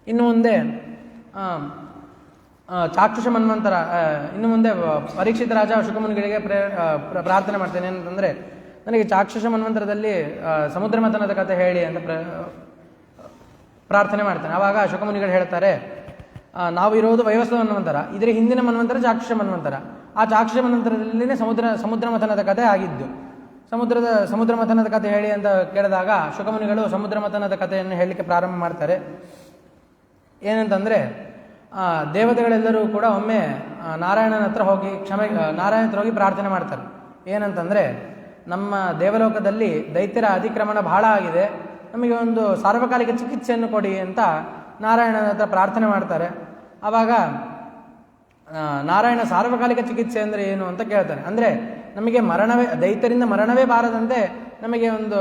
ಇನ್ನು ಮುಂದೆ ಚಾಕ್ಷುಷ ಮನ್ವಂತರ, ಇನ್ನು ಮುಂದೆ ಪರೀಕ್ಷಿತ ರಾಜ ಶುಕಮುನಿಗಳಿಗೆ ಪ್ರಾರ್ಥನೆ ಮಾಡ್ತೇನೆ ಏನಂತಂದರೆ, ನನಗೆ ಚಾಕ್ಷುಷ ಮನ್ವಂತರದಲ್ಲಿ ಸಮುದ್ರ ಮಥನದ ಕತೆ ಹೇಳಿ ಅಂತ ಪ್ರಾರ್ಥನೆ ಮಾಡ್ತೇನೆ. ಆವಾಗ ಶುಕಮುನಿಗಳು ಹೇಳ್ತಾರೆ, ನಾವು ಇರೋದು ವೈವಸ್ವ ಮನ್ವಂತರ, ಇದರ ಹಿಂದಿನ ಮನ್ವಂತರ ಚಾಕ್ಷುಷ ಮನ್ವಂತರ. ಆ ಚಾಕ್ಷುಷ ಮನ್ವಂತರದಲ್ಲಿನೇ ಸಮುದ್ರ ಮಥನದ ಕತೆ ಆಗಿದ್ದು. ಸಮುದ್ರ ಮಥನದ ಕತೆ ಹೇಳಿ ಅಂತ ಕೇಳಿದಾಗ ಶುಕಮುನಿಗಳು ಸಮುದ್ರ ಮಥನದ ಕಥೆಯನ್ನು ಹೇಳಲಿಕ್ಕೆ ಪ್ರಾರಂಭ ಮಾಡ್ತಾರೆ. ಏನಂತಂದರೆ, ದೇವತೆಗಳೆಲ್ಲರೂ ಕೂಡ ಒಮ್ಮೆ ನಾರಾಯಣನ ಹತ್ರ ಹೋಗಿ ಪ್ರಾರ್ಥನೆ ಮಾಡ್ತಾರೆ. ಏನಂತಂದರೆ, ನಮ್ಮ ದೇವಲೋಕದಲ್ಲಿ ದೈತ್ಯರ ಅತಿಕ್ರಮಣ ಬಹಳ ಆಗಿದೆ, ನಮಗೆ ಒಂದು ಸಾರ್ವಕಾಲಿಕ ಚಿಕಿತ್ಸೆಯನ್ನು ಕೊಡಿ ಅಂತ ನಾರಾಯಣನ ಹತ್ರ ಪ್ರಾರ್ಥನೆ ಮಾಡ್ತಾರೆ. ಆವಾಗ ನಾರಾಯಣ ಸಾರ್ವಕಾಲಿಕ ಚಿಕಿತ್ಸೆ ಅಂದರೆ ಏನು ಅಂತ ಕೇಳ್ತಾನೆ. ಅಂದರೆ ನಮಗೆ ದೈತ್ಯರಿಂದ ಮರಣವೇ ಬಾರದಂತೆ ನಮಗೆ ಒಂದು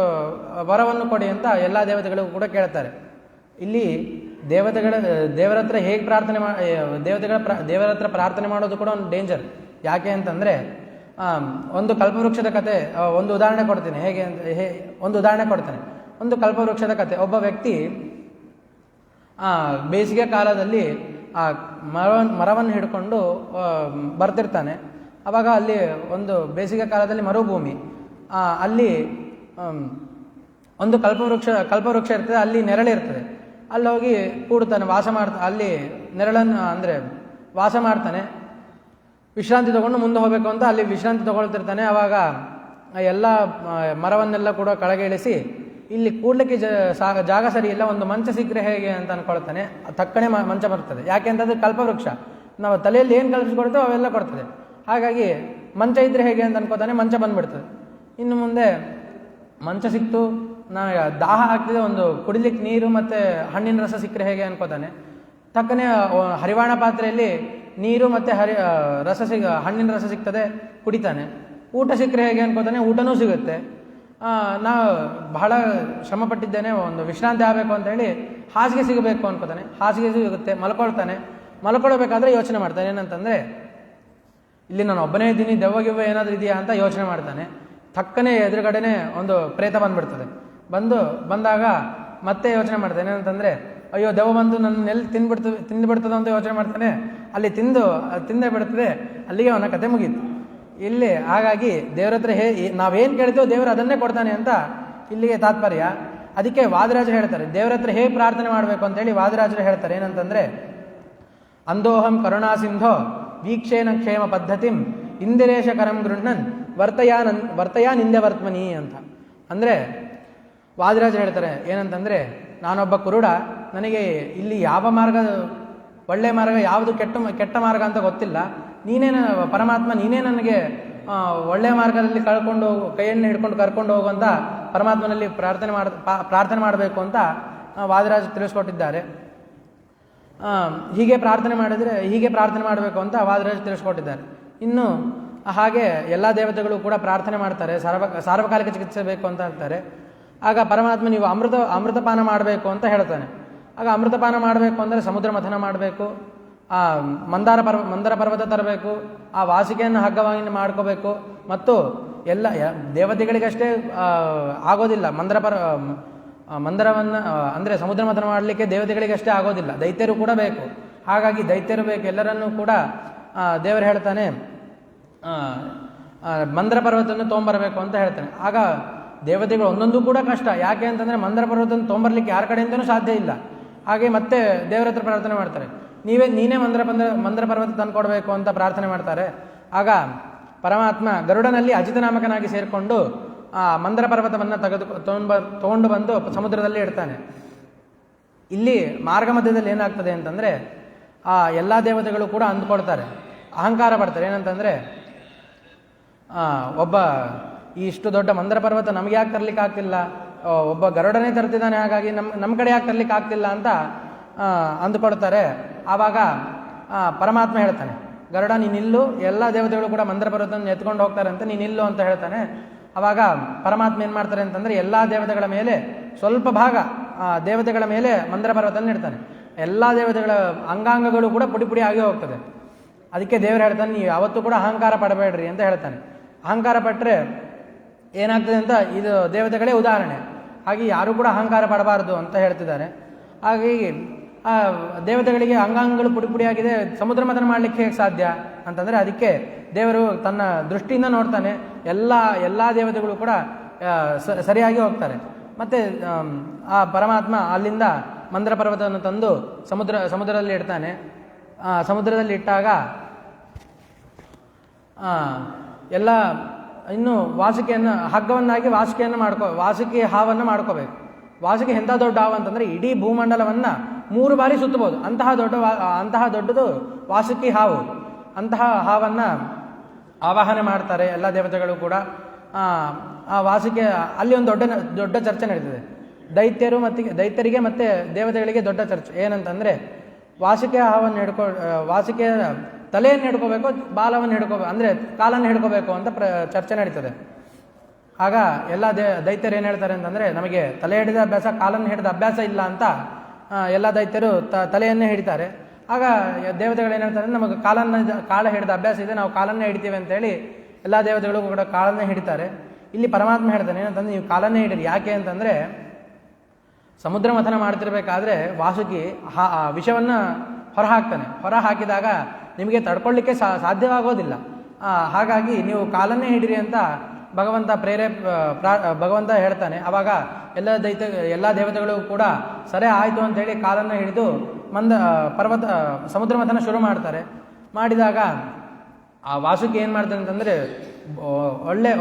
ವರವನ್ನು ಕೊಡಿ ಅಂತ ಎಲ್ಲ ದೇವತೆಗಳಿಗೂ ಕೂಡ ಕೇಳ್ತಾರೆ. ಇಲ್ಲಿ ದೇವರ ಹತ್ರ ಹೇಗೆ ಪ್ರಾರ್ಥನೆ ದೇವರ ಹತ್ರ ಪ್ರಾರ್ಥನೆ ಮಾಡೋದು ಕೂಡ ಒಂದು ಡೇಂಜರ್. ಯಾಕೆ ಅಂತಂದರೆ, ಒಂದು ಕಲ್ಪವೃಕ್ಷದ ಕತೆ ಒಂದು ಉದಾಹರಣೆ ಕೊಡ್ತೀನಿ. ಹೇಗೆ ಅಂತ ಒಂದು ಉದಾಹರಣೆ ಕೊಡ್ತೇನೆ. ಒಂದು ಕಲ್ಪವೃಕ್ಷದ ಕತೆ. ಒಬ್ಬ ವ್ಯಕ್ತಿ ಬೇಸಿಗೆ ಕಾಲದಲ್ಲಿ ಆ ಮರವನ್ನು ಹಿಡ್ಕೊಂಡು ಬರ್ತಿರ್ತಾನೆ. ಆವಾಗ ಅಲ್ಲಿ ಒಂದು ಬೇಸಿಗೆ ಕಾಲದಲ್ಲಿ ಮರುಭೂಮಿ, ಅಲ್ಲಿ ಒಂದು ಕಲ್ಪವೃಕ್ಷ ಇರ್ತದೆ, ಅಲ್ಲಿ ನೆರಳಿರ್ತದೆ. ಅಲ್ಲಿ ಹೋಗಿ ಕೂಡ್ತಾನೆ, ಅಲ್ಲಿ ನೆರಳನ್ನು ಅಂದರೆ ವಾಸ ಮಾಡ್ತಾನೆ. ವಿಶ್ರಾಂತಿ ತಗೊಂಡು ಮುಂದೆ ಹೋಗಬೇಕು ಅಂತ ಅಲ್ಲಿ ವಿಶ್ರಾಂತಿ ತಗೊಳ್ತಿರ್ತಾನೆ. ಆವಾಗ ಎಲ್ಲ ಮರವನ್ನೆಲ್ಲ ಕೂಡ ಕೆಳಗೆ ಇಳಿಸಿ, ಇಲ್ಲಿ ಕೂಡ್ಲಿಕ್ಕೆ ಜಾಗ ಸರಿ ಇಲ್ಲ, ಒಂದು ಮಂಚ ಸಿಕ್ಕರೆ ಹೇಗೆ ಅಂತ ಅನ್ಕೊಳ್ತಾನೆ. ತಕ್ಕನೆ ಮಂಚ ಬರ್ತದೆ. ಯಾಕೆ ಅಂತಂದ್ರೆ ಕಲ್ಪವೃಕ್ಷ ನಾವು ತಲೆಯಲ್ಲಿ ಏನು ಕಲ್ಪಿಸ್ಕೊಡ್ತೇವೆ ಅವೆಲ್ಲ ಕೊಡ್ತದೆ. ಹಾಗಾಗಿ ಮಂಚ ಇದ್ರೆ ಹೇಗೆ ಅಂತ ಅನ್ಕೋತಾನೆ, ಮಂಚ ಬಂದ್ಬಿಡ್ತದೆ. ಇನ್ನು ಮುಂದೆ ಮಂಚ ಸಿಕ್ತು, ದಾಹ ಆಗ್ತಿದೆ, ಒಂದು ಕುಡಿಲಿಕ್ಕೆ ನೀರು ಮತ್ತು ಹಣ್ಣಿನ ರಸ ಸಿಕ್ಕರೆ ಹೇಗೆ ಅನ್ಕೋತಾನೆ. ತಕ್ಕನೆ ಹರಿವಾಣ ಪಾತ್ರೆಯಲ್ಲಿ ನೀರು ಮತ್ತು ಹಣ್ಣಿನ ರಸ ಸಿಗ್ತದೆ, ಕುಡಿತಾನೆ. ಊಟ ಸಿಕ್ಕರೆ ಹೇಗೆ ಅನ್ಕೋತಾನೆ, ಊಟನೂ ಸಿಗುತ್ತೆ. ನಾವು ಬಹಳ ಶ್ರಮ ಪಟ್ಟಿದ್ದೇನೆ, ಒಂದು ವಿಶ್ರಾಂತಿ ಆಗಬೇಕು ಅಂತೇಳಿ ಹಾಸಿಗೆ ಸಿಗಬೇಕು ಅನ್ಕೋತಾನೆ, ಹಾಸಿಗೆ ಸಿಗುತ್ತೆ. ಮಲ್ಕೊಳ್ಬೇಕಾದ್ರೆ ಯೋಚನೆ ಮಾಡ್ತಾನೆ. ಏನಂತಂದರೆ, ಇಲ್ಲಿ ನಾನು ಒಬ್ಬನೇ ಇದ್ದೀನಿ, ದೆವ್ವ ಏನಾದರೂ ಇದೆಯಾ ಅಂತ ಯೋಚನೆ ಮಾಡ್ತಾನೆ. ತಕ್ಕನೆ ಎದುರುಗಡೆನೆ ಒಂದು ಪ್ರೇತ ಬಂದಾಗ ಮತ್ತೆ ಯೋಚನೆ ಮಾಡ್ತಾನೆ. ಏನಂತಂದರೆ, ಅಯ್ಯೋ ದೆವ್ವ ಬಂದು ನನ್ನ ಎಲ್ಲಿ ತಿಂದುಬಿಡ್ತದೆ ಅಂತ ಯೋಚನೆ ಮಾಡ್ತಾನೆ. ಅಲ್ಲಿ ತಿಂದೇ ಬಿಡ್ತದೆ. ಅಲ್ಲಿಗೆ ಅವನ ಕತೆ ಮುಗೀತು. ಇಲ್ಲಿ ಹಾಗಾಗಿ ದೇವರ ಹತ್ರ ನಾವೇನು ಕೇಳ್ತೀವೋ ದೇವರು ಅದನ್ನೇ ಕೊಡ್ತಾನೆ ಅಂತ ಇಲ್ಲಿಗೆ ತಾತ್ಪರ್ಯ. ಅದಕ್ಕೆ ವಾದಿರಾಜರು ಹೇಳ್ತಾರೆ, ದೇವರ ಹತ್ರ ಹೇಗೆ ಪ್ರಾರ್ಥನೆ ಮಾಡಬೇಕು ಅಂತೇಳಿ ವಾದಿರಾಜರು ಹೇಳ್ತಾರೆ. ಏನಂತಂದರೆ, ಅಂದೋಹಂ ಕರುಣಾಸಿಂಧೋ ವೀಕ್ಷೇನ ಕ್ಷೇಮ ಪದ್ಧತಿಂ ಇಂದಿರೇಶ ಕರಂ ಗೃಹ್ಣನ್ ವರ್ತಯಾ ನಿಂದೆ ವರ್ತಮನಿ ಅಂತ. ಅಂದರೆ ವಾದಿರಾಜರು ಹೇಳ್ತಾರೆ ಏನಂತಂದರೆ, ನಾನೊಬ್ಬ ಕುರುಡ, ನನಗೆ ಇಲ್ಲಿ ಯಾವ ಮಾರ್ಗ ಒಳ್ಳೆ ಮಾರ್ಗ ಯಾವುದು ಕೆಟ್ಟ ಮಾರ್ಗ ಅಂತ ಗೊತ್ತಿಲ್ಲ. ಪರಮಾತ್ಮ ನೀನೇ ನನಗೆ ಒಳ್ಳೆಯ ಮಾರ್ಗದಲ್ಲಿ ಕೈಯನ್ನು ಹಿಡ್ಕೊಂಡು ಕರ್ಕೊಂಡು ಹೋಗುವಂಥ ಪರಮಾತ್ಮನಲ್ಲಿ ಪ್ರಾರ್ಥನೆ ಮಾಡಬೇಕು ಅಂತ ವಾದಿರಾಜ ತಿಳಿಸ್ಕೊಟ್ಟಿದ್ದಾರೆ. ಹೀಗೆ ಪ್ರಾರ್ಥನೆ ಮಾಡಬೇಕು ಅಂತ ವಾದಿರಾಜ ತಿಳಿಸ್ಕೊಟ್ಟಿದ್ದಾರೆ. ಇನ್ನು ಹಾಗೆ ಎಲ್ಲ ದೇವತೆಗಳು ಕೂಡ ಪ್ರಾರ್ಥನೆ ಮಾಡ್ತಾರೆ, ಸಾರ್ವಕಾಲಿಕ ಚಿಕಿತ್ಸೆ ಬೇಕು ಅಂತ ಹೇಳ್ತಾರೆ. ಆಗ ಪರಮಾತ್ಮ ನೀವು ಅಮೃತಪಾನ ಮಾಡಬೇಕು ಅಂತ ಹೇಳ್ತಾನೆ. ಆಗ ಅಮೃತಪಾನ ಮಾಡಬೇಕು ಅಂದರೆ ಸಮುದ್ರ ಮಥನ ಮಾಡಬೇಕು, ಆ ಮಂದರ ಪರ್ವತ ತರಬೇಕು, ಆ ವಾಸಿಕೆಯನ್ನು ಹಗ್ಗವಾಗಿ ಮಾಡ್ಕೋಬೇಕು. ಮತ್ತು ಎಲ್ಲ ದೇವತೆಗಳಿಗಷ್ಟೇ ಆಗೋದಿಲ್ಲ, ಮಂದರವನ್ನು ಅಂದರೆ ಸಮುದ್ರ ಮಥನ ಮಾಡಲಿಕ್ಕೆ ದೇವತೆಗಳಿಗಷ್ಟೇ ಆಗೋದಿಲ್ಲ, ದೈತ್ಯರು ಕೂಡ ಬೇಕು. ಹಾಗಾಗಿ ದೈತ್ಯರು ಬೇಕು, ಎಲ್ಲರನ್ನೂ ಕೂಡ ದೇವರು ಹೇಳ್ತಾನೆ ಮಂದರ ಪರ್ವತವನ್ನು ತೊಗೊಂಬರಬೇಕು ಅಂತ ಹೇಳ್ತಾನೆ. ಆಗ ದೇವತೆಗಳು ಒಂದೊಂದು ಕೂಡ ಕಷ್ಟ. ಯಾಕೆ ಅಂತಂದರೆ ಮಂದರ ಪರ್ವತವನ್ನು ತೊಗೊಂಬರ್ಲಿಕ್ಕೆ ಯಾರ ಕಡೆಯಿಂದನೂ ಸಾಧ್ಯ ಇಲ್ಲ. ಹಾಗೆ ಮತ್ತೆ ದೇವರ ಹತ್ರ ಪ್ರಾರ್ಥನೆ ಮಾಡ್ತಾರೆ, ನೀನೇ ಮಂದರ ಪರ್ವತ ತಂದುಕೊಡ್ಬೇಕು ಅಂತ ಪ್ರಾರ್ಥನೆ ಮಾಡ್ತಾರೆ. ಆಗ ಪರಮಾತ್ಮ ಗರುಡನಲ್ಲಿ ಅಜಿತನಾಮಕನಾಗಿ ಸೇರಿಕೊಂಡು ಆ ಮಂದರ ಪರ್ವತವನ್ನು ತಗೊಂಡು ಬಂದು ಸಮುದ್ರದಲ್ಲಿ ಇಡ್ತಾನೆ. ಇಲ್ಲಿ ಮಾರ್ಗ ಮಧ್ಯದಲ್ಲಿ ಏನಾಗ್ತದೆ ಅಂತಂದರೆ, ಆ ಎಲ್ಲ ದೇವತೆಗಳು ಕೂಡ ಅಂದ್ಕೊಳ್ತಾರೆ, ಅಹಂಕಾರ ಪಡ್ತಾರೆ. ಏನಂತಂದರೆ, ಒಬ್ಬ ಇಷ್ಟು ದೊಡ್ಡ ಮಂದರ ಪರ್ವತ ನಮಗೆ ಯಾಕೆ ತರಲಿಕ್ಕೆ ಆಗ್ತಿಲ್ಲ, ಒಬ್ಬ ಗರುಡನೇ ತರ್ತಿದ್ದಾನೆ, ಹಾಗಾಗಿ ನಮ್ಮ ಕಡೆ ಯಾಕೆ ತರಲಿಕ್ಕೆ ಆಗ್ತಿಲ್ಲ ಅಂತ ಅಂದುಕೊಳ್ತಾರೆ. ಆವಾಗ ಪರಮಾತ್ಮ ಹೇಳ್ತಾನೆ, ಗರುಡ ನೀನಿಲ್ಲು, ಎಲ್ಲ ದೇವತೆಗಳು ಕೂಡ ಮಂದ್ರ ಪರ್ವತವನ್ನು ಎತ್ಕೊಂಡು ಹೋಗ್ತಾರೆ ಅಂತ ನೀನಿಲ್ಲು ಅಂತ ಹೇಳ್ತಾನೆ. ಆವಾಗ ಪರಮಾತ್ಮ ಏನು ಮಾಡ್ತಾರೆ ಅಂತಂದರೆ ಎಲ್ಲ ದೇವತೆಗಳ ಮೇಲೆ ಸ್ವಲ್ಪ ಭಾಗ ದೇವತೆಗಳ ಮೇಲೆ ಮಂದ್ರ ಪರ್ವತವನ್ನು ಇಡ್ತಾನೆ. ಎಲ್ಲ ದೇವತೆಗಳ ಅಂಗಾಂಗಗಳು ಕೂಡ ಪುಡಿ ಪುಡಿ ಆಗಿ ಹೋಗ್ತದೆ. ಅದಕ್ಕೆ ದೇವರು ಹೇಳ್ತಾನೆ, ನೀವು ಯಾವತ್ತೂ ಕೂಡ ಅಹಂಕಾರ ಪಡಬೇಡ್ರಿ ಅಂತ ಹೇಳ್ತಾನೆ. ಅಹಂಕಾರ ಪಟ್ಟರೆ ಏನಾಗ್ತದೆ ಅಂತ ಇದು ದೇವತೆಗಳೇ ಉದಾಹರಣೆ. ಹಾಗೆ ಯಾರೂ ಕೂಡ ಅಹಂಕಾರ ಪಡಬಾರದು ಅಂತ ಹೇಳ್ತಿದ್ದಾರೆ. ಹಾಗಾಗಿ ಆ ದೇವತೆಗಳಿಗೆ ಅಂಗಾಂಗಗಳು ಪುಡಿ ಪುಡಿಯಾಗಿದೆ, ಸಮುದ್ರ ಮಥನ ಮಾಡಲಿಕ್ಕೆ ಹೇಗೆ ಸಾಧ್ಯ ಅಂತಂದರೆ ಅದಕ್ಕೆ ದೇವರು ತನ್ನ ದೃಷ್ಟಿಯಿಂದ ನೋಡ್ತಾನೆ. ಎಲ್ಲ ದೇವತೆಗಳು ಕೂಡ ಸರಿಯಾಗಿ ಹೋಗ್ತಾರೆ. ಮತ್ತು ಆ ಪರಮಾತ್ಮ ಅಲ್ಲಿಂದ ಮಂದ್ರ ಪರ್ವತವನ್ನು ತಂದು ಸಮುದ್ರದಲ್ಲಿ ಇಡ್ತಾನೆ. ಸಮುದ್ರದಲ್ಲಿ ಇಟ್ಟಾಗ ಎಲ್ಲ ಇನ್ನು ವಾಸುಕಿಯನ್ನು ಹಗ್ಗವನ್ನಾಗಿ ವಾಸುಕಿ ಹಾವನ್ನು ಮಾಡ್ಕೋಬೇಕು. ವಾಸುಕಿ ಎಂಥ ದೊಡ್ಡ ಹಾವು ಅಂತಂದರೆ ಇಡೀ ಭೂಮಂಡಲವನ್ನು 3 ಬಾರಿ ಸುತ್ತಬಹುದು, ಅಂತಹ ದೊಡ್ಡದು ವಾಸುಕಿ ಹಾವು. ಅಂತಹ ಹಾವನ್ನು ಆವಾಹನೆ ಮಾಡ್ತಾರೆ ಎಲ್ಲ ದೇವತೆಗಳು ಕೂಡ. ಆ ವಾಸುಕಿ ಅಲ್ಲಿ ಒಂದು ದೊಡ್ಡ ಚರ್ಚೆ ನಡೀತದೆ. ದೈತ್ಯರಿಗೆ ಮತ್ತು ದೇವತೆಗಳಿಗೆ ದೊಡ್ಡ ಚರ್ಚೆ ಏನಂತಂದರೆ, ವಾಸುಕಿಯ ಹಾವನ್ನು ವಾಸುಕಿಯ ತಲೆಯನ್ನು ಹಿಡ್ಕೋಬೇಕು, ಬಾಲವನ್ನು ಹಿಡ್ಕೋಬೇಕು, ಅಂದರೆ ಕಾಲನ್ನು ಹಿಡ್ಕೋಬೇಕು ಅಂತ ಚರ್ಚೆ ನಡೀತದೆ. ಆಗ ಎಲ್ಲ ದೈತ್ಯರು ಏನು ಹೇಳ್ತಾರೆ ಅಂತಂದರೆ, ನಮಗೆ ತಲೆ ಹಿಡಿದ ಅಭ್ಯಾಸ, ಕಾಲನ್ನು ಹಿಡಿದ ಅಭ್ಯಾಸ ಇಲ್ಲ ಅಂತ ಎಲ್ಲ ದೈತ್ಯರು ತಲೆಯನ್ನೇ ಹಿಡಿತಾರೆ. ಆಗ ದೇವತೆಗಳು ಏನು ಹೇಳ್ತಾರೆ, ನಮಗೆ ಕಾಲ ಹಿಡಿದ ಅಭ್ಯಾಸ ಇದೆ, ನಾವು ಕಾಲನ್ನೇ ಹಿಡಿತೀವಿ ಅಂತೇಳಿ ಎಲ್ಲ ದೇವತೆಗಳು ಕೂಡ ಕಾಲನ್ನೇ ಹಿಡಿತಾರೆ. ಇಲ್ಲಿ ಪರಮಾತ್ಮ ಹೇಳ್ತಾನೆ ಏನಂತಂದ್ರೆ, ನೀವು ಕಾಲನ್ನೇ ಹಿಡಿರಿ. ಯಾಕೆ ಅಂತಂದರೆ, ಸಮುದ್ರ ಮಥನ ಮಾಡ್ತಿರ್ಬೇಕಾದ್ರೆ ವಾಸುಕಿ ವಿಷವನ್ನು ಹೊರ ಹಾಕಿದಾಗ ನಿಮಗೆ ತಡ್ಕೊಳ್ಳಿಕ್ಕೆ ಸಾಧ್ಯವಾಗೋದಿಲ್ಲ. ಹಾಗಾಗಿ ನೀವು ಕಾಲನ್ನೇ ಹಿಡಿರಿ ಅಂತ ಭಗವಂತ ಹೇಳ್ತಾನೆ. ಆವಾಗ ಎಲ್ಲ ದೇವತೆಗಳು ಕೂಡ ಸರಿ ಆಯಿತು ಅಂತೇಳಿ ಕಾಲನ್ನು ಹಿಡಿದು ಸಮುದ್ರ ಮಥನ ಶುರು ಮಾಡ್ತಾರೆ. ಮಾಡಿದಾಗ ಆ ವಾಸುಕಿ ಏನು ಮಾಡ್ತಾನೆ ಅಂತಂದರೆ, ಒಳ್ಳೆ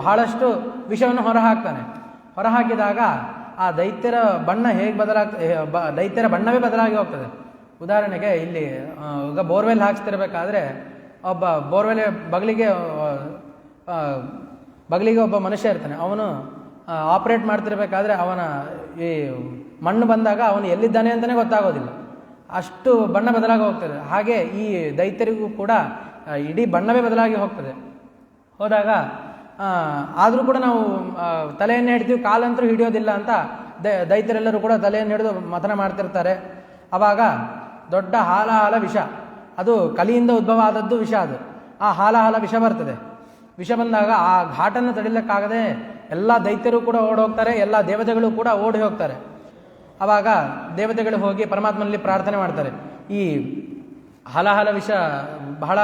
ಬಹಳಷ್ಟು ವಿಷವನ್ನು ಹೊರ ಹಾಕಿದಾಗ ಆ ದೈತ್ಯರ ಬಣ್ಣ ಹೇಗೆ ದೈತ್ಯರ ಬಣ್ಣವೇ ಬದಲಾಗಿ ಹೋಗ್ತದೆ. ಉದಾಹರಣೆಗೆ ಇಲ್ಲಿ ಈಗ ಬೋರ್ವೆಲ್ ಹಾಕ್ಸ್ತಿರ್ಬೇಕಾದ್ರೆ ಬೋರ್ವೆಲ್ ಬಗಲಿಗೆ ಒಬ್ಬ ಮನುಷ್ಯ ಇರ್ತಾನೆ. ಅವನು ಆಪ್ರೇಟ್ ಮಾಡ್ತಿರ್ಬೇಕಾದ್ರೆ ಅವನ ಈ ಮಣ್ಣು ಬಂದಾಗ ಅವನು ಎಲ್ಲಿದ್ದಾನೆ ಅಂತಲೇ ಗೊತ್ತಾಗೋದಿಲ್ಲ, ಅಷ್ಟು ಬಣ್ಣ ಬದಲಾಗಿ ಹೋಗ್ತದೆ. ಹಾಗೆ ಈ ದೈತ್ಯರಿಗೂ ಕೂಡ ಇಡೀ ಬಣ್ಣವೇ ಬದಲಾಗಿ ಹೋದಾಗ ಆದರೂ ಕೂಡ ನಾವು ತಲೆಯನ್ನು ಹಿಡ್ತೀವಿ, ಕಾಲಂತರೂ ಹಿಡಿಯೋದಿಲ್ಲ ಅಂತ ದೈತ್ಯರೆಲ್ಲರೂ ಕೂಡ ತಲೆಯನ್ನು ಹಿಡಿದು ಮಥನ ಮಾಡ್ತಿರ್ತಾರೆ. ಆವಾಗ ದೊಡ್ಡ ಹಾಲ ವಿಷ, ಅದು ಕಲಿಯಿಂದ ಉದ್ಭವ ಆದದ್ದು ವಿಷ. ಅದು ಆ ಹಾಲ ವಿಷ ಬರ್ತದೆ. ವಿಷ ಬಂದಾಗ ಆ ಘಾಟನ್ನು ತಡಿಲಿಕ್ಕಾಗದೆ ಎಲ್ಲ ದೈತ್ಯರು ಕೂಡ ಓಡೋಗ್ತಾರೆ, ಎಲ್ಲ ದೇವತೆಗಳು ಕೂಡ ಓಡಿ ಹೋಗ್ತಾರೆ. ಆವಾಗ ದೇವತೆಗಳು ಹೋಗಿ ಪರಮಾತ್ಮನಲ್ಲಿ ಪ್ರಾರ್ಥನೆ ಮಾಡ್ತಾರೆ, ಈ ಹಲ ವಿಷ ಬಹಳ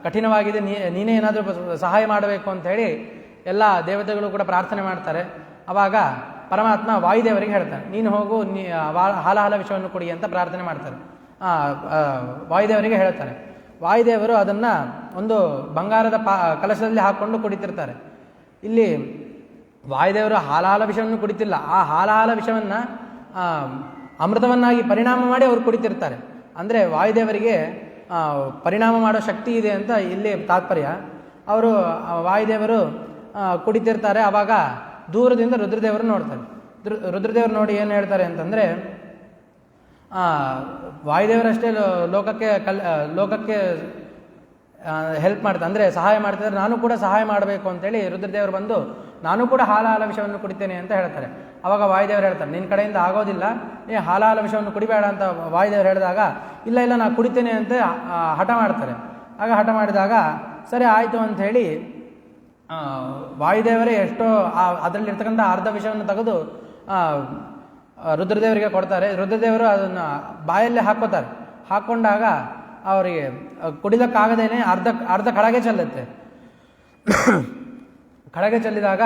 ಕಠಿಣವಾಗಿದೆ, ನೀನೇ ಏನಾದರೂ ಸಹಾಯ ಮಾಡಬೇಕು ಅಂತ ಹೇಳಿ ಎಲ್ಲ ದೇವತೆಗಳು ಕೂಡ ಪ್ರಾರ್ಥನೆ ಮಾಡ್ತಾರೆ. ಆವಾಗ ಪರಮಾತ್ಮ ವಾಯುದೇವರಿಗೆ ಹೇಳ್ತಾನೆ, ನೀನು ಹೋಗು, ಹಾಲ ವಿಷವನ್ನು ಕೊಡಿ ಅಂತ ಪ್ರಾರ್ಥನೆ ಮಾಡ್ತಾರೆ. ವಾಯುದೇವರಿಗೆ ಹೇಳ್ತಾನೆ. ವಾಯುದೇವರು ಅದನ್ನು ಒಂದು ಬಂಗಾರದ ಕಲಶದಲ್ಲಿ ಹಾಕ್ಕೊಂಡು ಕುಡಿತಿರ್ತಾರೆ. ಇಲ್ಲಿ ವಾಯುದೇವರು ಹಾಲ ವಿಷವನ್ನು ಕುಡಿತಿಲ್ಲ, ಆ ಹಾಲ ವಿಷವನ್ನು ಅಮೃತವನ್ನಾಗಿ ಪರಿಣಾಮ ಮಾಡಿ ಅವರು ಕುಡಿತಿರ್ತಾರೆ. ಅಂದರೆ ವಾಯುದೇವರಿಗೆ ಪರಿಣಾಮ ಮಾಡೋ ಶಕ್ತಿ ಇದೆ ಅಂತ ಇಲ್ಲಿ ತಾತ್ಪರ್ಯ. ವಾಯುದೇವರು ಕುಡಿತಿರ್ತಾರೆ. ಆವಾಗ ದೂರದಿಂದ ರುದ್ರದೇವರು ನೋಡ್ತಾರೆ. ರುದ್ರದೇವರು ನೋಡಿ ಏನು ಹೇಳ್ತಾರೆ ಅಂತಂದರೆ, ವಾಯುದೇವರಷ್ಟೇ ಲೋಕಕ್ಕೆ ಹೆಲ್ಪ್ ಮಾಡ್ತಾರೆ, ಅಂದರೆ ಸಹಾಯ ಮಾಡ್ತಿದ್ದಾರೆ, ನಾನು ಕೂಡ ಸಹಾಯ ಮಾಡಬೇಕು ಅಂತೇಳಿ ರುದ್ರದೇವರು ಬಂದು ನಾನು ಕೂಡ ಹಾಲ ವಿಷವನ್ನು ಕುಡಿತೇನೆ ಅಂತ ಹೇಳ್ತಾರೆ. ಆವಾಗ ವಾಯುದೇವರು ಹೇಳ್ತಾರೆ, ನಿನ್ನ ಕಡೆಯಿಂದ ಆಗೋದಿಲ್ಲ, ನೀ ಹಾಲ ವಿಷವನ್ನು ಕುಡಿಬೇಡ ಅಂತ ವಾಯುದೇವರು ಹೇಳಿದಾಗ, ಇಲ್ಲ ನಾನು ಕುಡಿತೇನೆ ಅಂತ ಹಠ ಮಾಡ್ತಾರೆ. ಆಗ ಹಠ ಮಾಡಿದಾಗ ಸರಿ ಆಯಿತು ಅಂಥೇಳಿ ವಾಯುದೇವರೇ ಎಷ್ಟೋ ಅದರಲ್ಲಿರ್ತಕ್ಕಂಥ ಅರ್ಧ ವಿಷವನ್ನು ತೆಗೆದು ರುದ್ರದೇವರಿಗೆ ಕೊಡ್ತಾರೆ. ರುದ್ರದೇವರು ಅದನ್ನು ಬಾಯಲ್ಲೇ ಹಾಕ್ಕೊಂಡಾಗ ಅವರಿಗೆ ಕುಡಿಲಕ್ಕಾಗದೇನೆ ಅರ್ಧ ಕಡೆಗೆ ಚೆಲ್ಲುತ್ತೆ. ಕಡೆಗೆ ಚೆಲ್ಲಿದಾಗ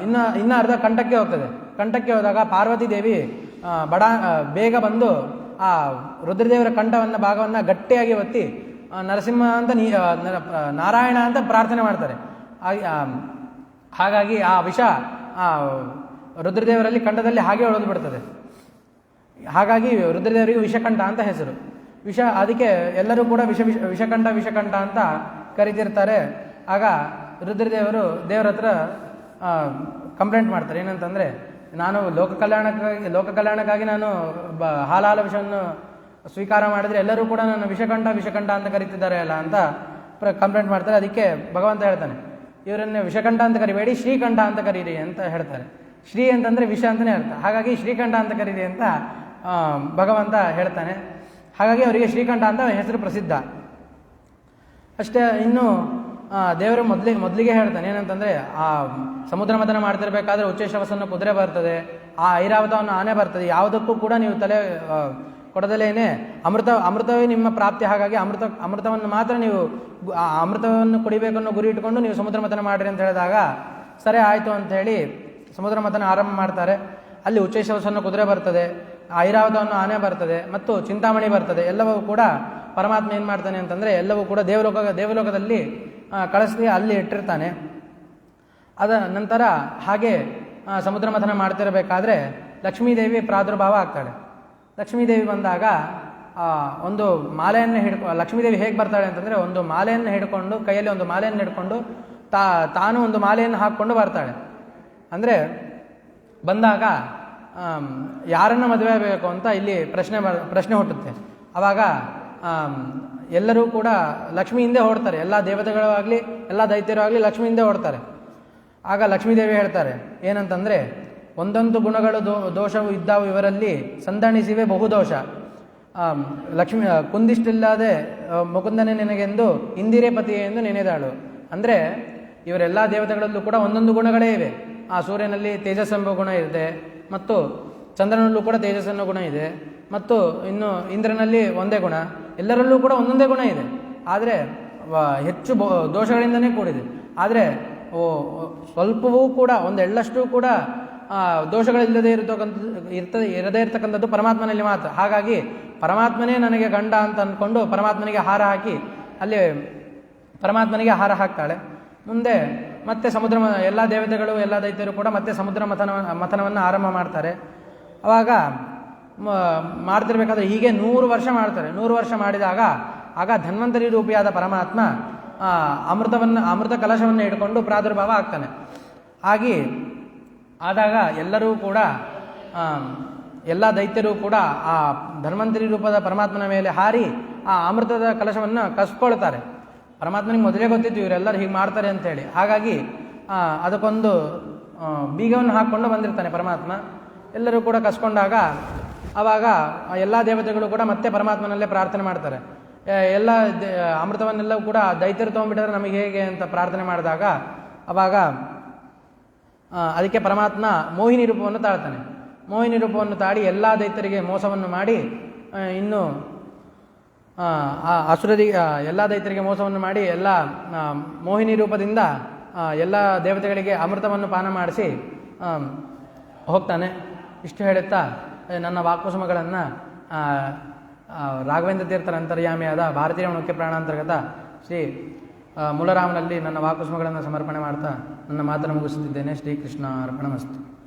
ಇನ್ನು ಅರ್ಧ ಕಂಠಕ್ಕೆ ಹೋದಾಗ ಪಾರ್ವತಿ ದೇವಿ ಬೇಗ ಬಂದು ಆ ರುದ್ರದೇವರ ಭಾಗವನ್ನು ಗಟ್ಟಿಯಾಗಿ ಒತ್ತಿ ನರಸಿಂಹ ಅಂತ ನಾರಾಯಣ ಅಂತ ಪ್ರಾರ್ಥನೆ ಮಾಡ್ತಾರೆ. ಹಾಗಾಗಿ ಆ ವಿಷ ರುದ್ರದೇವರಲ್ಲಿ ಕಂಠದಲ್ಲಿ ಹಾಗೆ ಉಳಿದು ಬಿಡ್ತದೆ. ಹಾಗಾಗಿ ರುದ್ರದೇವರಿಗೆ ವಿಷಕಂಠ ಅಂತ ಹೆಸರು. ಅದಕ್ಕೆ ಎಲ್ಲರೂ ಕೂಡ ವಿಷಕಂಠ ಅಂತ ಕರೀತಿರ್ತಾರೆ. ಆಗ ರುದ್ರದೇವರು ದೇವರ ಹತ್ರ ಕಂಪ್ಲೇಂಟ್ ಮಾಡ್ತಾರೆ, ಏನಂತಂದರೆ, ನಾನು ಲೋಕ ಕಲ್ಯಾಣಕ್ಕಾಗಿ ನಾನು ಹಾಲ ವಿಷವನ್ನು ಸ್ವೀಕಾರ ಮಾಡಿದರೆ ಎಲ್ಲರೂ ಕೂಡ ನನ್ನ ವಿಷಕಂಠ ವಿಷಕಂಠ ಅಂತ ಕರೀತಿದ್ದಾರೆ ಅಲ್ಲ ಅಂತ ಕಂಪ್ಲೇಂಟ್ ಮಾಡ್ತಾರೆ. ಅದಕ್ಕೆ ಭಗವಂತ ಹೇಳ್ತಾನೆ, ಇವರನ್ನೇ ವಿಷಕಂಠ ಅಂತ ಕರಿಬೇಡಿ, ಶ್ರೀಕಂಠ ಅಂತ ಕರೀರಿ ಅಂತ ಹೇಳ್ತಾರೆ. ಶ್ರೀ ಅಂತಂದರೆ ವಿಷ ಅಂತಲೇ ಅರ್ಥ, ಹಾಗಾಗಿ ಶ್ರೀಕಂಠ ಅಂತ ಕರೀರಿ ಅಂತ ಭಗವಂತ ಹೇಳ್ತಾನೆ. ಹಾಗಾಗಿ ಅವರಿಗೆ ಶ್ರೀಕಂಠ ಅಂತ ಹೆಸರು ಪ್ರಸಿದ್ಧ. ಅಷ್ಟೇ, ಇನ್ನು ದೇವರು ಮೊದಲಿಗೆ ಹೇಳ್ತಾನೆ ಏನಂತಂದರೆ, ಆ ಸಮುದ್ರ ಮಥನ ಮಾಡ್ತಿರ್ಬೇಕಾದ್ರೆ ಉಚ್ಚೈಶ್ರವಸನ್ನು ಕುದುರೆ ಬರ್ತದೆ, ಆ ಐರಾವತವನ್ನು ಆನೆ ಬರ್ತದೆ, ಯಾವುದಕ್ಕೂ ಕೂಡ ನೀವು ತಲೆ ಕೊಡದಲೇನೆ ಅಮೃತವೇ ನಿಮ್ಮ ಪ್ರಾಪ್ತಿ, ಹಾಗಾಗಿ ಅಮೃತವನ್ನು ಮಾತ್ರ ನೀವು ಆ ಅಮೃತವನ್ನು ಕುಡಿಬೇಕನ್ನೋ ಗುರಿ ಇಟ್ಕೊಂಡು ನೀವು ಸಮುದ್ರ ಮಥನ ಮಾಡಿರಿ ಅಂತ ಹೇಳಿದಾಗ ಸರಿ ಆಯಿತು ಅಂಥೇಳಿ ಸಮುದ್ರ ಮಥನ ಆರಂಭ ಮಾಡ್ತಾರೆ. ಅಲ್ಲಿ ಉಚ್ಚೈಶ್ರವಸನ್ನು ಕುದುರೆ ಬರ್ತದೆ, ಐರಾವತವನ್ನು ಆನೆ ಬರ್ತದೆ ಮತ್ತು ಚಿಂತಾಮಣಿ ಬರ್ತದೆ. ಎಲ್ಲವೂ ಕೂಡ ಪರಮಾತ್ಮ ಏನು ಮಾಡ್ತಾನೆ ಅಂತಂದರೆ ಎಲ್ಲವೂ ಕೂಡ ದೇವಲೋಕದಲ್ಲಿ ಕಳಿಸಿ ಅಲ್ಲಿ ಇಟ್ಟಿರ್ತಾನೆ. ಅದ ನಂತರ ಹಾಗೆ ಸಮುದ್ರ ಮಥನ ಮಾಡ್ತಿರಬೇಕಾದ್ರೆ ಲಕ್ಷ್ಮೀದೇವಿ ಪ್ರಾದುರ್ಭಾವ ಆಗ್ತಾಳೆ. ಲಕ್ಷ್ಮೀದೇವಿ ಬಂದಾಗ ಒಂದು ಮಾಲೆಯನ್ನು ಲಕ್ಷ್ಮೀದೇವಿ ಹೇಗೆ ಬರ್ತಾಳೆ ಅಂತಂದರೆ ಒಂದು ಮಾಲೆಯನ್ನು ಹಿಡ್ಕೊಂಡು, ಕೈಯಲ್ಲಿ ಒಂದು ಮಾಲೆಯನ್ನು ಹಿಡ್ಕೊಂಡು ತಾನು ಒಂದು ಮಾಲೆಯನ್ನು ಹಾಕ್ಕೊಂಡು ಬರ್ತಾಳೆ. ಅಂದರೆ ಬಂದಾಗ ಯಾರನ್ನು ಮದುವೆ ಆಗಬೇಕು ಅಂತ ಇಲ್ಲಿ ಪ್ರಶ್ನೆ ಹುಟ್ಟುತ್ತೆ. ಆವಾಗ ಎಲ್ಲರೂ ಕೂಡ ಲಕ್ಷ್ಮಿ ಹಿಂದೆ ಹೊಡ್ತಾರೆ, ಎಲ್ಲ ದೇವತೆಗಳು ಆಗಲಿ ಎಲ್ಲ ದೈತ್ಯರು ಆಗಲಿ ಲಕ್ಷ್ಮಿ ಹಿಂದೆ ಹೊಡ್ತಾರೆ. ಆಗ ಲಕ್ಷ್ಮೀದೇವಿ ಹೇಳ್ತಾರೆ ಏನಂತಂದರೆ, ಒಂದೊಂದು ಗುಣಗಳು ದೋಷವು ಇದ್ದಾವು ಇವರಲ್ಲಿ, ಸಂದಣಿಸಿವೆ ಬಹುದೋಷ. ಲಕ್ಷ್ಮಿ ಕುಂದಿಷ್ಟಿಲ್ಲದೆ ಮುಕುಂದನೇ ನಿನಗೆಂದು ಇಂದಿರೇ ಪತಿಯೇ ಎಂದು ನೆನೆದಾಳು. ಅಂದರೆ ಇವರೆಲ್ಲ ದೇವತೆಗಳಲ್ಲೂ ಕೂಡ ಒಂದೊಂದು ಗುಣಗಳೇ ಇವೆ. ಆ ಸೂರ್ಯನಲ್ಲಿ ತೇಜಸ್ಸೆಂಬ ಗುಣ ಇದೆ, ಮತ್ತು ಚಂದ್ರನಲ್ಲೂ ಕೂಡ ತೇಜಸ್ಸೆನ್ನೋ ಗುಣ ಇದೆ, ಮತ್ತು ಇನ್ನು ಇಂದ್ರನಲ್ಲಿ ಒಂದೇ ಗುಣ, ಎಲ್ಲರಲ್ಲೂ ಕೂಡ ಒಂದೊಂದೇ ಗುಣ ಇದೆ. ಆದರೆ ಹೆಚ್ಚು ದೋಷಗಳಿಂದನೇ ಕೂಡಿದೆ. ಆದರೆ ಸ್ವಲ್ಪವೂ ಕೂಡ ಒಂದೆಳ್ಳಷ್ಟು ಕೂಡ ದೋಷಗಳಿಲ್ಲದೆ ಇರದೇ ಇರತಕ್ಕಂಥದ್ದು ಪರಮಾತ್ಮನಲ್ಲಿ ಮಾತ್ರ. ಹಾಗಾಗಿ ಪರಮಾತ್ಮನೇ ನನಗೆ ಗಂಡ ಅಂತ ಅಂದ್ಕೊಂಡು ಪರಮಾತ್ಮನಿಗೆ ಹಾರ ಹಾಕಿ ಅಲ್ಲಿ ಪರಮಾತ್ಮನಿಗೆ ಹಾರ ಹಾಕ್ತಾಳೆ. ಮುಂದೆ ಮತ್ತೆ ಎಲ್ಲ ದೇವತೆಗಳು ಎಲ್ಲ ದೈತ್ಯರು ಕೂಡ ಮತ್ತೆ ಸಮುದ್ರ ಮಥನವನ್ನು ಆರಂಭ ಮಾಡ್ತಾರೆ. ಆವಾಗ ಮಾಡ್ತಿರ್ಬೇಕಾದ್ರೆ ಹೀಗೆ 100 ವರ್ಷ ಮಾಡ್ತಾರೆ. 100 ವರ್ಷ ಮಾಡಿದಾಗ ಆಗ ಧನ್ವಂತರಿ ರೂಪಿಯಾದ ಪರಮಾತ್ಮ ಅಮೃತ ಕಲಶವನ್ನು ಹಿಡ್ಕೊಂಡು ಪ್ರಾದುರ್ಭಾವ ಆಗ್ತಾನೆ. ಆದಾಗ ಎಲ್ಲರೂ ಕೂಡ ಎಲ್ಲ ದೈತ್ಯರು ಕೂಡ ಆ ಧನ್ವಂತರಿ ರೂಪದ ಪರಮಾತ್ಮನ ಮೇಲೆ ಹಾರಿ ಆ ಅಮೃತದ ಕಲಶವನ್ನು ಕಸ್ಕೊಳ್ತಾರೆ. ಪರಮಾತ್ಮನಿಗೆ ಮೊದಲೇ ಗೊತ್ತಿತ್ತು ಇವರೆಲ್ಲರೂ ಹೀಗೆ ಮಾಡ್ತಾರೆ ಅಂತೇಳಿ. ಹಾಗಾಗಿ ಅದಕ್ಕೊಂದು ಬೀಗವನ್ನು ಹಾಕ್ಕೊಂಡು ಬಂದಿರ್ತಾನೆ ಪರಮಾತ್ಮ. ಎಲ್ಲರೂ ಕೂಡ ಕಸ್ಕೊಂಡಾಗ ಆವಾಗ ಎಲ್ಲ ದೇವತೆಗಳು ಕೂಡ ಮತ್ತೆ ಪರಮಾತ್ಮನಲ್ಲೇ ಪ್ರಾರ್ಥನೆ ಮಾಡ್ತಾರೆ. ಎಲ್ಲ ಅಮೃತವನ್ನೆಲ್ಲ ಕೂಡ ದೈತ್ಯರು ತೊಗೊಂಡ್ಬಿಟ್ರೆ ನಮಗೆ ಹೇಗೆ ಅಂತ ಪ್ರಾರ್ಥನೆ ಮಾಡಿದಾಗ ಆವಾಗ ಅದಕ್ಕೆ ಪರಮಾತ್ಮ ಮೋಹಿನಿ ರೂಪವನ್ನು ತಾಳ್ತಾನೆ. ಮೋಹಿನಿ ರೂಪವನ್ನು ತಾಡಿ ಎಲ್ಲ ದೈತ್ಯರಿಗೆ ಮೋಸವನ್ನು ಮಾಡಿ, ಇನ್ನು ಅಸುರರಿಗೆ ಎಲ್ಲ ದೈತ್ಯರಿಗೆ ಮೋಸವನ್ನು ಮಾಡಿ ಎಲ್ಲ ಮೋಹಿನಿ ರೂಪದಿಂದ ಎಲ್ಲ ದೇವತೆಗಳಿಗೆ ಅಮೃತವನ್ನು ಪಾನ ಮಾಡಿಸಿ ಹೋಗ್ತಾನೆ. ಇಷ್ಟು ಹೇಳುತ್ತಾ ನನ್ನ ವಾಕುಸುಮಗಳನ್ನು ರಾಘವೇಂದ್ರ ತೀರ್ಥರ ಅಂತರ್ಯಾಮಿಯಾದ ಭಾರತೀಯ ಮುಖ್ಯ ಪ್ರಾಣಾಂತರ್ಗತ ಶ್ರೀ ಮೂಲರಾಮನಲ್ಲಿ ನನ್ನ ವಾಕುಸುಮಗಳನ್ನು ಸಮರ್ಪಣೆ ಮಾಡ್ತಾ ನನ್ನ ಮಾತನ್ನು ಮುಗಿಸುತ್ತಿದ್ದೇನೆ. ಶ್ರೀಕೃಷ್ಣ ಅರ್ಪಣಮಸ್ತು.